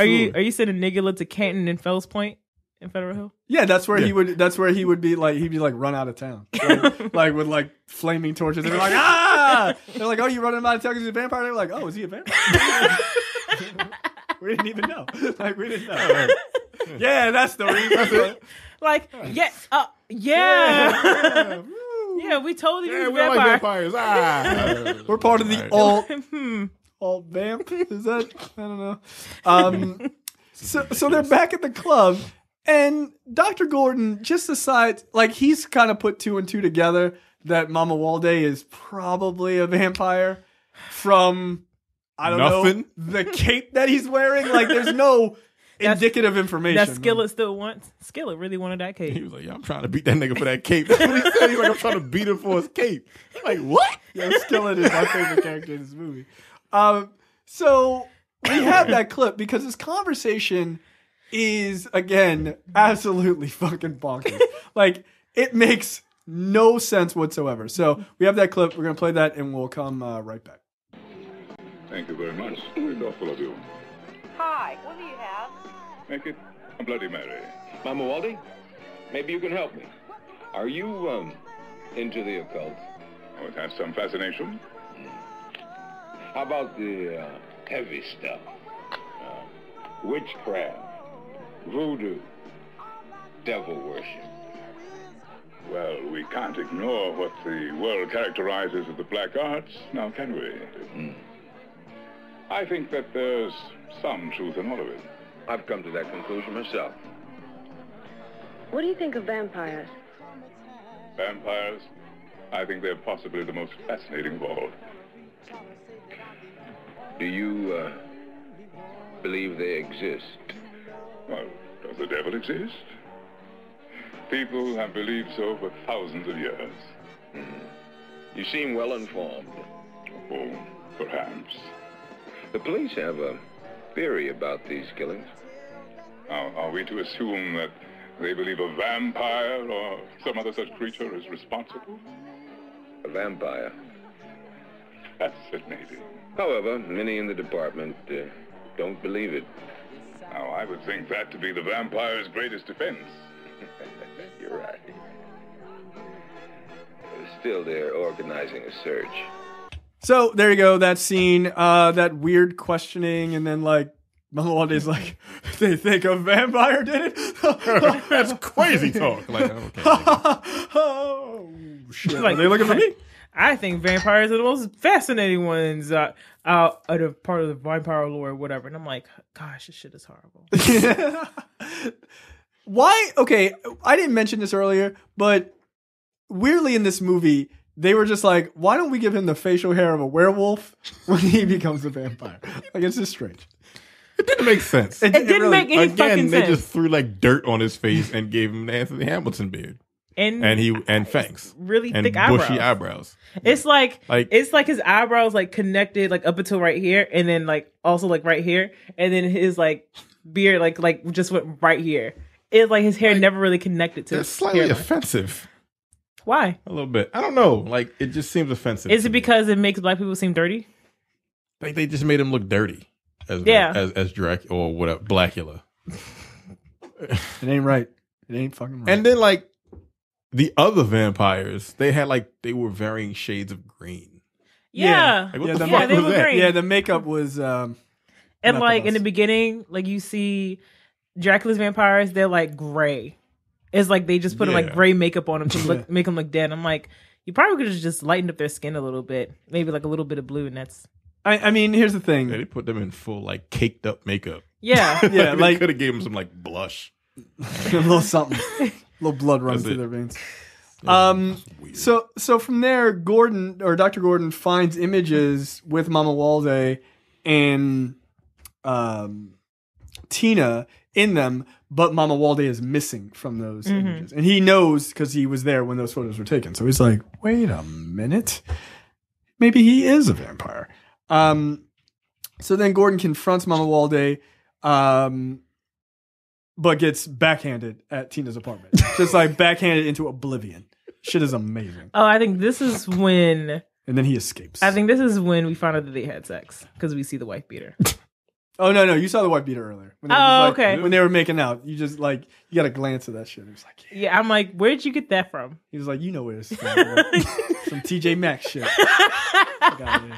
you sending Nigula to Canton and Fells Point in Federal Hill? Yeah, that's where he would. That's where he would be like. He'd be like run out of town, like with like flaming torches. They're like, ah! They're like, oh, you running him out of town because he's a vampire? They're like, oh, is he a vampire? We didn't even know. Like, we didn't know. Yeah, that's the reason. Like, yeah. We totally Yeah, we don't like vampires. We're part of the alt vamp. Is that? I don't know. So they're back at the club, and Dr. Gordon just decides, like, he's kind of put two and two together that Mamuwalde is probably a vampire from, I don't know, the cape that he's wearing. Like, there's no indicative information. That Skillet still wants. Skillet really wanted that cape. He was like, yeah, I'm trying to beat that nigga for that cape. That's what he said. He's like, I'm trying to beat him for his cape. I'm like, what? Yeah, Skillet is my favorite character in this movie. So we have that clip because this conversation is, again, absolutely fucking bonkers. Like, it makes no sense whatsoever. So we have that clip. We're going to play that and we'll come right back. Thank you very much. Very thoughtful of you. Hi, what do you have? Make it a Bloody Mary. Mamuwalde, maybe you can help me. Are you, into the occult? Oh, it has some fascination. How about the, heavy stuff? Witchcraft, voodoo, devil worship. Well, we can't ignore what the world characterizes as the black arts, now can we? I think that there's some truth in all of it. I've come to that conclusion myself. What do you think of vampires? Vampires? I think they're possibly the most fascinating of all. Do you, believe they exist? Well, does the devil exist? People have believed so for thousands of years. You seem well informed. Oh, perhaps. The police have a theory about these killings. Now, are we to assume that they believe a vampire or some other such creature is responsible? A vampire. Fascinating. However, many in the department don't believe it. Now, I would think that to be the vampire's greatest defense. You're right. Still, they're organizing a search. So there you go, that scene, that weird questioning, and then like Mamuwalde's like, they think a vampire did it? That's crazy talk. Like, okay. Oh shit! Like, are they looking for me? I think vampires are the most fascinating ones out of part of the vampire lore or whatever. And I'm like, gosh, this shit is horrible. Why? Okay, I didn't mention this earlier, but weirdly in this movie, they were just like, why don't we give him the facial hair of a werewolf when he becomes a vampire? Like, it's just strange. It didn't make sense. It didn't make any fucking sense. They just threw like dirt on his face and gave him the Anthony Hamilton beard. And fangs. Really and thick bushy eyebrows. It's like his eyebrows like connected like up until right here, and then like also like right here, and then his like beard like just went right here. It's like his hair never really connected to. It's slightly offensive. Why? A little bit. I don't know. Like it just seems offensive. Is it because it makes black people seem dirty? Like they just made him look dirty. As Dracula or whatever, Blacula. It ain't right. It ain't fucking right. And then like the other vampires, they were varying shades of green. Yeah. Like, what the fuck they was were that? green. Yeah, the makeup was and like in the beginning, like you see Dracula's vampires, they're like gray. It's like they just put like gray makeup on them to make them look dead. I'm like, you probably could have just lightened up their skin a little bit, maybe like a little bit of blue, and that's. I mean, here's the thing. Yeah, they put them in full like caked up makeup. Yeah, yeah. Like could have gave them some like blush, a little something, a little blood running through their veins. So from there, Dr. Gordon finds images with Mamuwalde and Tina in them, but Mamuwalde is missing from those images, and he knows because he was there when those photos were taken. So he's like, "Wait a minute, maybe he is a vampire." So then Gordon confronts Mamuwalde, but gets backhanded at Tina's apartment. Just like backhanded into oblivion. Shit is amazing. Oh, I think this is when... And then he escapes. I think this is when we find out that they had sex, because we see the wife beater. Oh, no, you saw the wife beater earlier. When okay. When they were making out, you just like, you got to glance at that shit. It was like, yeah, I'm like, where did you get that from? He was like, you know where this is from. Some TJ Maxx shit. Fuck out of here.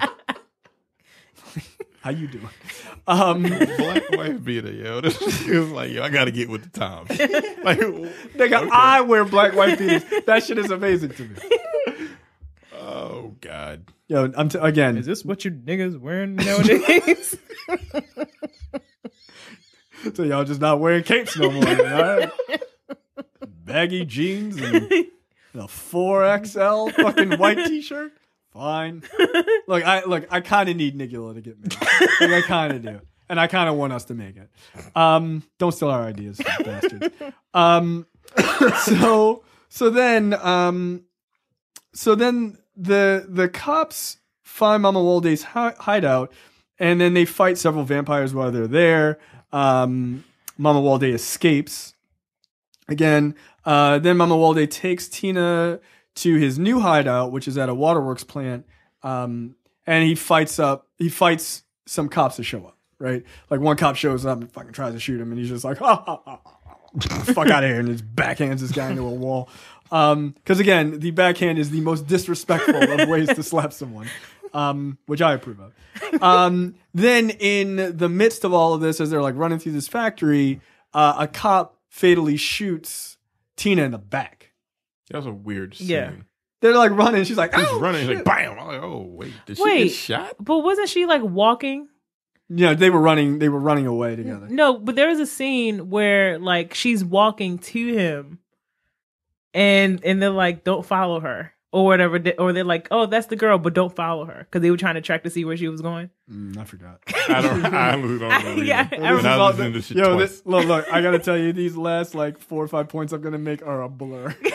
How you doing? Black wife beater, yo. It was like, yo, I gotta get with the times. Like, nigga, okay. I wear black wife beaters. That shit is amazing to me. Oh God. Yo, again. Is this what you niggas wearing nowadays? So y'all just not wearing capes no more, right? Baggy jeans and a 4XL fucking white t-shirt. Fine. Look, I kind of need Nicola to get me. Like, I kind of do, and I kind of want us to make it. Don't steal our ideas, bastards. So then the cops find Mamuwalde's hideout, and then they fight several vampires while they're there. Mamuwalde escapes again. Then Mamuwalde takes Tina to his new hideout, which is at a waterworks plant, and he fights some cops that show up, right? Like one cop shows up and fucking tries to shoot him, and he's just like, ha, ha, ha, ha. Fuck out of here, and just backhands this guy into a wall. Because again, the backhand is the most disrespectful of ways to slap someone, which I approve of. Then in the midst of all of this, as they're like running through this factory, a cop fatally shoots Tina in the back. That was a weird scene. Yeah. They're like running. She's like, she's oh, running. shit. Like, bam. I'm like, oh, wait. Did she get shot? But wasn't she like walking? Yeah, they were running away together. No, but there was a scene where like she's walking to him and they're like, don't follow her or whatever. Or they're like, oh, that's the girl, but don't follow her. Because they were trying to track to see where she was going. I forgot. I don't know. Yeah, Look, I gotta tell you, these last like 4 or 5 points I'm gonna make are a blur. They're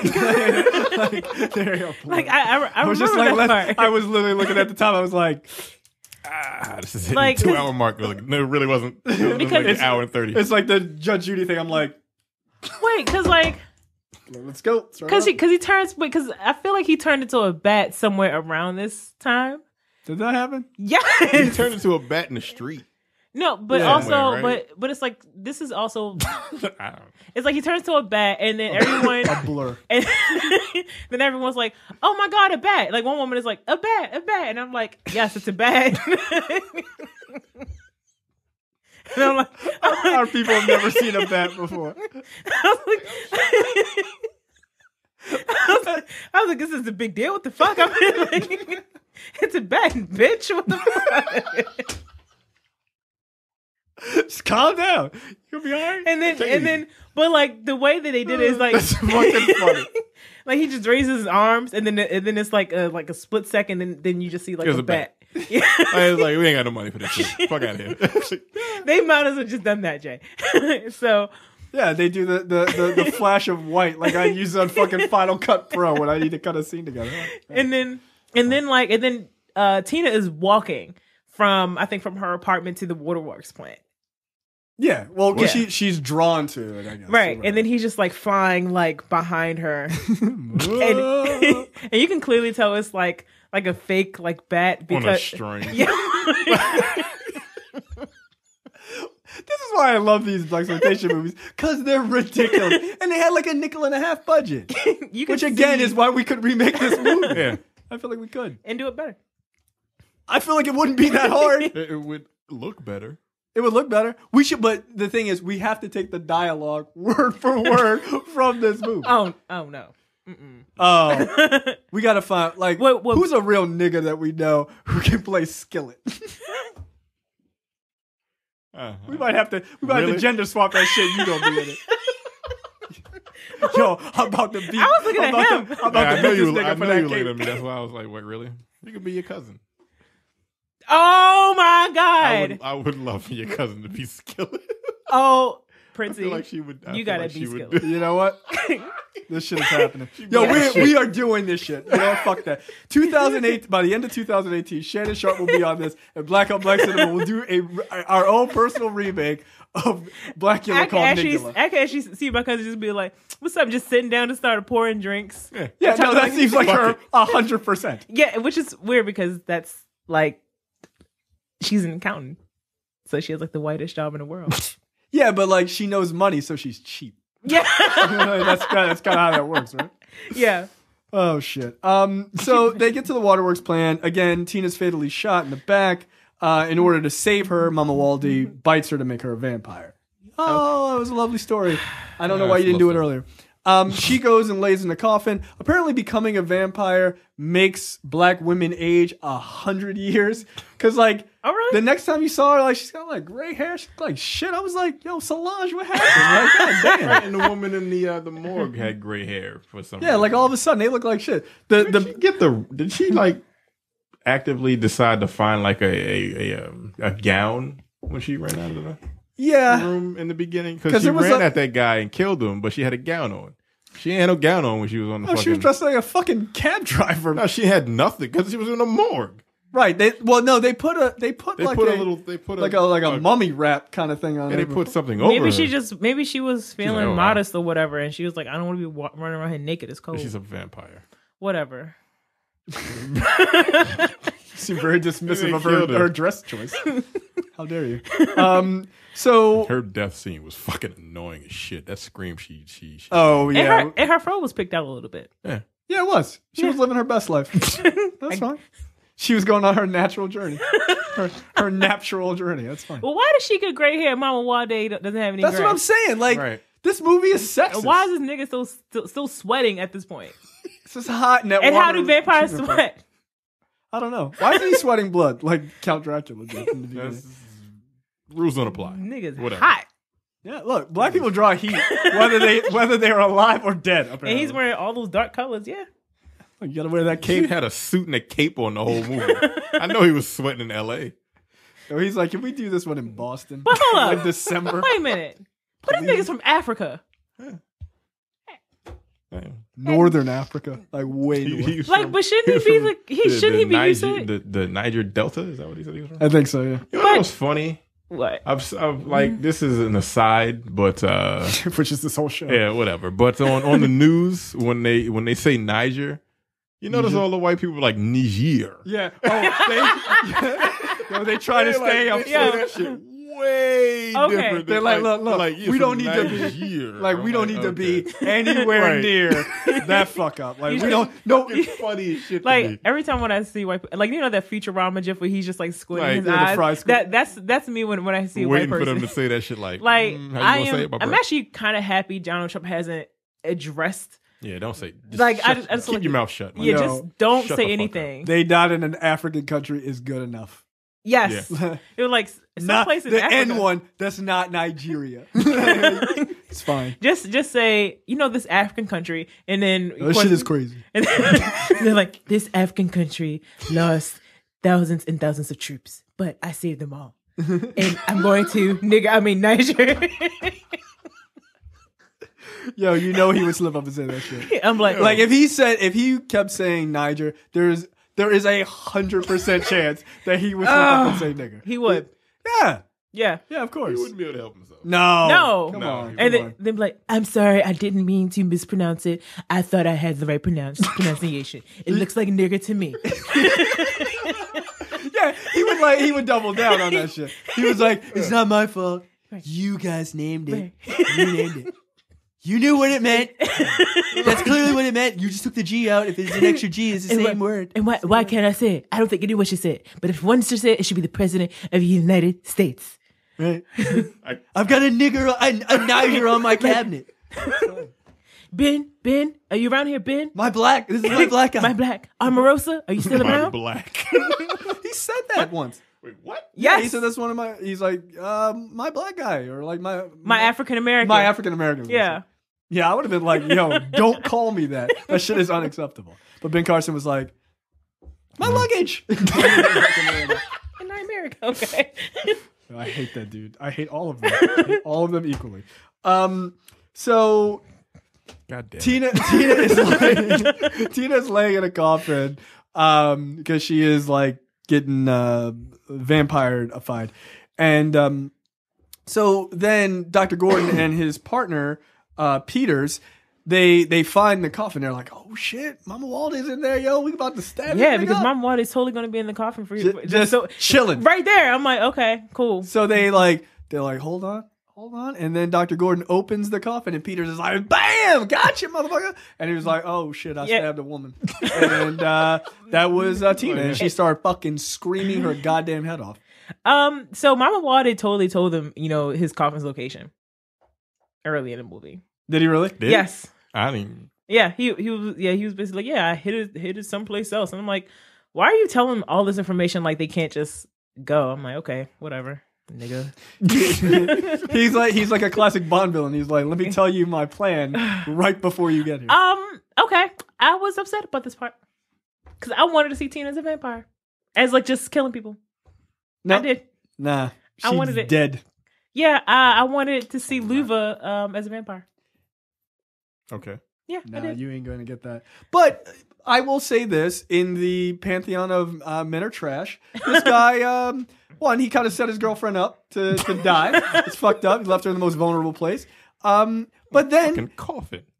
a blur. Like I was remember just like, that part. I was literally looking at the time. I was like, this is hitting the 2 hour mark. Like, no, it really wasn't. It was like an hour and 30. It's like the Judge Judy thing. I'm like, wait, because like. Let's go. Because he turns, because I feel like he turned into a bat somewhere around this time. Did that happen? Yes. He turned into a bat in the street. No, but also, right? but it's like this is also. It's like he turns to a bat, and then everyone a blur, and then everyone's like, "Oh my god, a bat!" Like one woman is like, "A bat," and I'm like, "Yes, it's a bat." And I'm like, our people have never seen a bat before. I was like, this is a big deal. What the fuck? I mean, like, it's a bat, bitch. What the fuck? Just calm down. You'll be all right. And then, but like the way that they did it is like, that's fucking funny. Like he just raises his arms, and then it's like a split second, and then you just see like a bat. Yeah. I was like, we ain't got no money for this shit. Fuck out of here. They might as well just done that, Jay. So Yeah, they do the flash of white like I use on fucking Final Cut Pro when I need to cut a scene together. and then Tina is walking from her apartment to the waterworks plant. Yeah, well, because she's drawn to it, I guess. Right, and then he's just like flying like behind her, and you can clearly tell it's like a fake like bat because on a string. Yeah. This is why I love these blaxploitation movies, because they're ridiculous, and they had like $1.50 budget, which again is why we could remake this movie. Yeah, I feel like we could and do it better. I feel like it wouldn't be that hard. It would look better. It would look better. We should, but the thing is, we have to take the dialogue word for word from this movie. Oh no. Mm-mm. Oh, we gotta find like who's a real nigga that we know who can play Skillet. We might have to gender swap that shit. You don't be in it. Yo, how about the beat? I was looking at him. I know you looking at me. That's why I was like, wait, really? You could be your cousin. Oh my God! I would love for your cousin to be Skillet. Oh, Princey, I feel like she would. You gotta be Skillet. You know what? This shit is happening. Yo, we are doing this shit. You know, fuck that. 2008. By the end of 2018, Shannon Sharp will be on this, and Black on Black Cinema will do our own personal remake of Blacula called Nicola. I can actually see my cousin just be like, "What's up?" Just sitting down to start pouring drinks. Yeah, no, that seems like her 100%. Yeah, which is weird because that's like she's an accountant, so she has like the whitest job in the world. Yeah, but like she knows money, so she's cheap. Yeah, that's kind of how that works, right? Yeah. Oh shit. So they get to the waterworks plant again. Tina's fatally shot in the back. In order to save her, Mamuwalde bites her to make her a vampire. Oh, it was a lovely story. I don't know why you didn't do it earlier. She goes and lays in the coffin. Apparently, becoming a vampire makes black women age 100 years. Because, like, the next time you saw her, like, she's got like gray hair. She's like, shit. I was like, yo, Solange, what happened? Like, God damn. And the woman in the morgue had gray hair for some reason. Yeah, like all of a sudden they look like shit. Did she like actively decide to find like a gown when she ran out of the room in the beginning? Because she ran at that guy and killed him, but she had a gown on. She ain't had no gown on when she was on the she was dressed like a fucking cab driver. No, she had nothing because she was in a morgue. Right. They put a mummy wrap kind of thing on. And they put something over. Maybe she was feeling modest or whatever, and she was like, I don't want to be running around here naked. It's cold. She's a vampire. Whatever. Seemed very dismissive of her dress choice. How dare you? So her death scene was fucking annoying as shit. That scream she oh yeah, and her fro was picked out a little bit. Yeah, it was. She was living her best life. That's fine. She was going on her natural journey, her natural journey. That's fine. Well, why does she get gray hair? Mamuwalde doesn't have any. That's gray. what I'm saying. Like this movie is sexist. Why is this nigga still sweating at this point? It's just hot in that and water. How do vampires sweat? I don't know. Why is he sweating blood like Count Dracula did in the beginning? Rules don't apply. Niggas hot. Yeah, look, black people draw heat whether they are alive or dead. Apparently. And he's wearing all those dark colors. Yeah. You gotta wear that cape. He had a suit and a cape on the whole movie. I know he was sweating in L.A. So he's like, can we do this one in Boston? But hold up. Like December. Wait a minute. But this nigga's from Africa. Northern Africa, like way north. Like, but shouldn't he be like? Shouldn't he be used to it? The Niger Delta? Is that what he said he was from? I think so. Yeah. You know what was funny? What? I've like this is an aside, but which is this whole show. Yeah, whatever. But on the news when they say Niger, you notice all the white people are like Niger. Yeah. Oh, they try to stay up. That shit way different. They're like, look, we don't need to be like we don't need to be anywhere near that fuck up. Like we don't know. Funny as shit. Like every time when I see white, like you know that Futurama gif where he's just like squinting his eyes. That's me when I see a white person. Waiting for them to say that shit like how you gonna say it, I'm actually kind of happy Donald Trump hasn't addressed. Yeah, don't say. Like I just keep your mouth shut. Yeah, just don't say anything. They died in an African country is good enough. Yes, it was like some places. The N one. That's not Nigeria. It's fine. Just say this African country, and then this shit is crazy. And they're like, this African country lost thousands and thousands of troops, but I saved them all. And I'm going to Niger. Yo, you know he would slip up and say that shit. I'm like if he kept saying Niger, there is 100% chance that he would slip up and say nigger. He would. Yeah, of course. He wouldn't be able to help himself. No. Come on. And then be like, I'm sorry, I didn't mean to mispronounce it. I thought I had the right pronunciation. It looks like nigger to me. Yeah, he would double down on that shit. He was like, it's not my fault. You guys named it. You named it. You knew what it meant. That's clearly what it meant. You just took the G out. If it's an extra G, it's the same word. And why can't I say it? I don't think I knew what she said. But if one should say it, it should be the President of the United States. Right. I've got a Niger on my cabinet. Ben, are you around here, Ben? This is my black guy. My black. Omarosa, are you still around? My black. He said that once. Wait, what? Yeah, he said that's one of my. He's like, my black guy, or like my African American. My African American. Yeah. Yeah, I would have been like, yo, don't call me that. That shit is unacceptable. But Ben Carson was like, my luggage. In America, okay. I hate that dude. I hate all of them. I hate all of them equally. So God damn. Tina is laying in a coffin because she is like getting vampire-ified. And so then Dr. Gordon and his partner Peters, they find the coffin. They're like, oh shit, Mamuwalde's in there, yo. We about to stab Yeah, because Mamuwalde's totally going to be in the coffin for you. Just chilling right there. I'm like, okay, cool. So they're like, hold on. And then Dr. Gordon opens the coffin and Peters is like, bam, gotcha, motherfucker. And he was like, oh shit, I stabbed a woman. And that was Tina. And she started fucking screaming her goddamn head off. So Mamuwalde totally told them, his coffin's location early in the movie. Did he really? Yes. I didn't. Yeah, he was basically like, I hid it someplace else. And I'm like, why are you telling them all this information like they can't just go? I'm like, okay, whatever, nigga. he's like a classic Bond villain. He's like, let me tell you my plan right before you get here. Okay. I was upset about this part because I wanted to see Tina as a vampire, as like just killing people. No, I did. Nah, I wanted it dead. Yeah, I wanted to see Luva as a vampire. Okay. Yeah, nah, you ain't going to get that. But I will say this, in the pantheon of men are trash, this guy, one, he kind of set his girlfriend up to die. It's fucked up. He left her in the most vulnerable place. But then,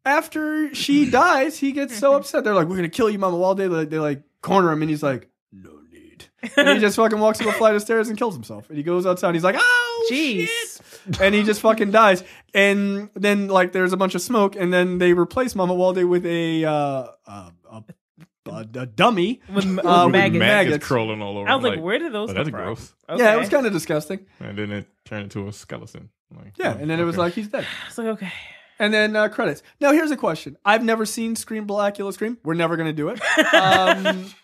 after she dies, he gets so upset. They're like, we're going to kill you, Mamuwalde. They like corner him, and he's like, no need. And he just fucking walks up a flight of stairs and kills himself. And he goes outside, and he's like, oh, jeez. Shit. And he just fucking dies. And then, like, there's a bunch of smoke, and then they replace Mamuwalde with a dummy with maggots crawling all over. I was like, where did those come that's from? Gross. Okay. Yeah, it was kind of disgusting. And then it turned into a skeleton. Like, yeah, and then it was like, he's dead. It's like, okay. And then credits. Now, here's a question. I've never seen Blacula Scream. We're never going to do it.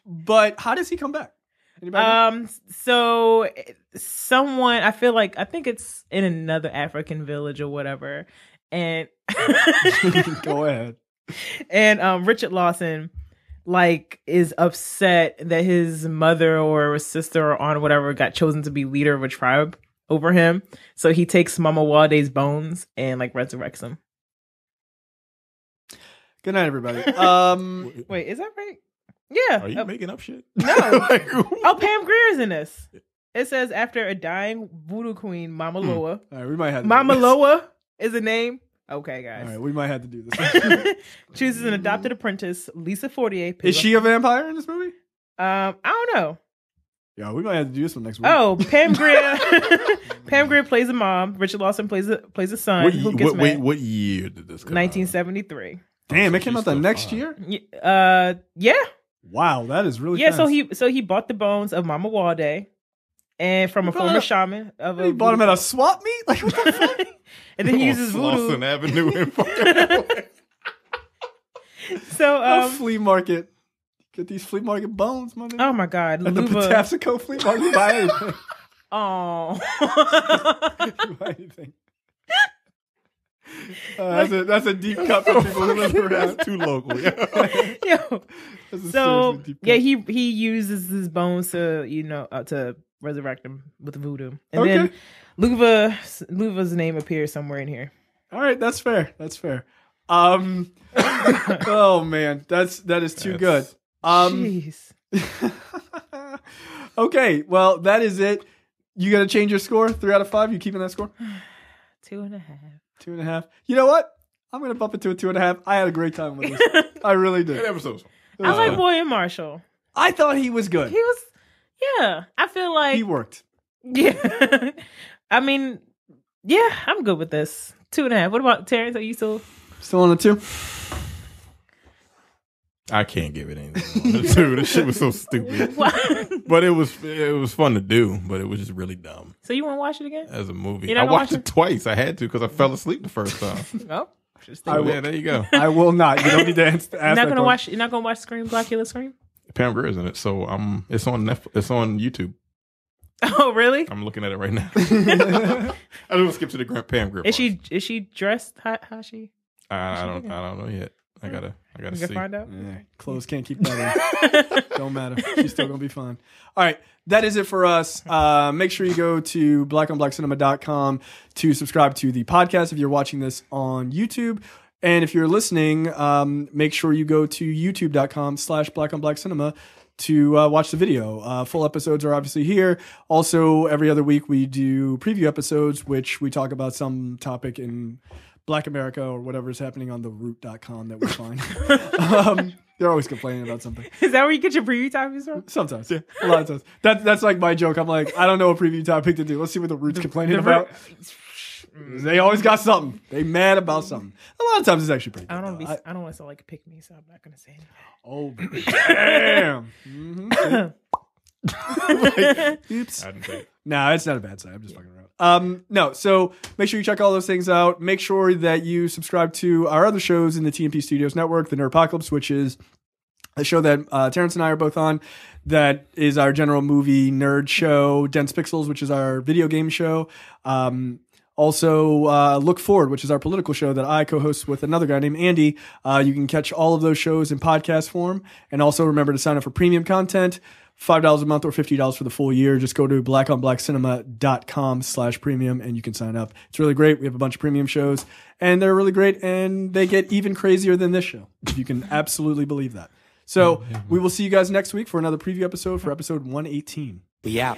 But how does he come back? So someone, I think it's in another African village or whatever. And go ahead. And Richard Lawson is upset that his mother or sister or aunt or whatever got chosen to be leader of a tribe over him. So he takes Mamuwalde's bones and resurrects them. Good night, everybody. Wait, is that right? Yeah. Are you making up shit? No. Oh, Pam Grier's in this. It says after a dying voodoo queen, Mama Loa. All right, we might have to Mama Loa is a name. Okay, guys. All right, we might have to do this. Chooses an adopted apprentice, Lisa Fortier. Is she a vampire in this movie? I don't know. Yeah, we might have to do this one next week. Oh, Pam Grier. Pam Grier plays a mom. Richard Lawson plays a son. What year did this come 1973. out? Damn, it came out the next year? Yeah. Wow, that is really fast. fast. So he bought the bones of Mamuwalde and from a former shaman of he bought him at a swap meet? Like, what the fuck? And then he uses voodoo. Lawson Avenue in fucking So a flea market. Get these flea market bones, mother. Oh my God. At the Patapsco flea market, buy anything. Oh. Buy anything. That's a deep cut for people who live around. Too local. Yo. So yeah, he uses his bones to to resurrect them with voodoo, and then Luva's name appears somewhere in here. All right, that's fair. Oh man, that is too good. Jeez. Okay, well that is it. You got to change your score. 3 out of 5. You keeping that score? 2.5. 2.5. You know what? I'm gonna bump it to a 2.5. I had a great time with this. I really did. Good episode. I like William Marshall. I thought he was good. He was. Yeah, I feel like he worked. Yeah, I mean, yeah, I'm good with this. 2.5. What about Terrence? Are you still on a 2? I can't give it anything. This shit was so stupid. But it was fun to do, but it was just really dumb. So you want to watch it again? As a movie. I watched it twice. I had to because I fell asleep the first time. Oh. Yeah, there you go. I will not. You don't need to ask You're not gonna watch Scream, Blacula Scream? Pam Grier's in it, so it's on Netflix, it's on YouTube. Oh, really? I'm looking at it right now. I don't want to skip to the Pam Grier. Is she dressed? How she? I don't know yet. I gotta see. Find out. Yeah, clothes can't keep that in. Don't matter. She's still gonna be fine. All right, that is it for us. Make sure you go to blackonblackcinema.com to subscribe to the podcast if you're watching this on YouTube. And if you're listening, make sure you go to youtube.com/blackonblackcinema to watch the video. Full episodes are obviously here. Also, every other week we do preview episodes, which we talk about some topic in Black America or whatever is happening on theroot.com that we find. They're always complaining about something. Is that where you get your preview topics from? Sometimes, yeah. A lot of times. That's like my joke. I'm like, I don't know a preview topic to do. Let's see what the Root's complaining about. They always got something. They mad about something. A lot of times it's actually pretty good. I don't want to sound like a pick me, so I'm not going to say anything. Oh, damn. Mm-hmm. Oops. I didn't say it. Nah, it's not a bad sign. I'm just fucking around. No, so make sure you check all those things out. Make sure that you subscribe to our other shows in the TMP Studios network, the Nerdopocalypse, which is a show that Terrence and I are both on. That is our general movie nerd show. Dense Pixels, which is our video game show. Also, Look Forward, which is our political show that I co-host with another guy named Andy. You can catch all of those shows in podcast form. And also remember to sign up for premium content. $5 a month or $50 for the full year. Just go to blackonblackcinema.com/premium and you can sign up. It's really great. We have a bunch of premium shows and they're really great and they get even crazier than this show. You can absolutely believe that. So we will see you guys next week for another preview episode for episode 118. We out.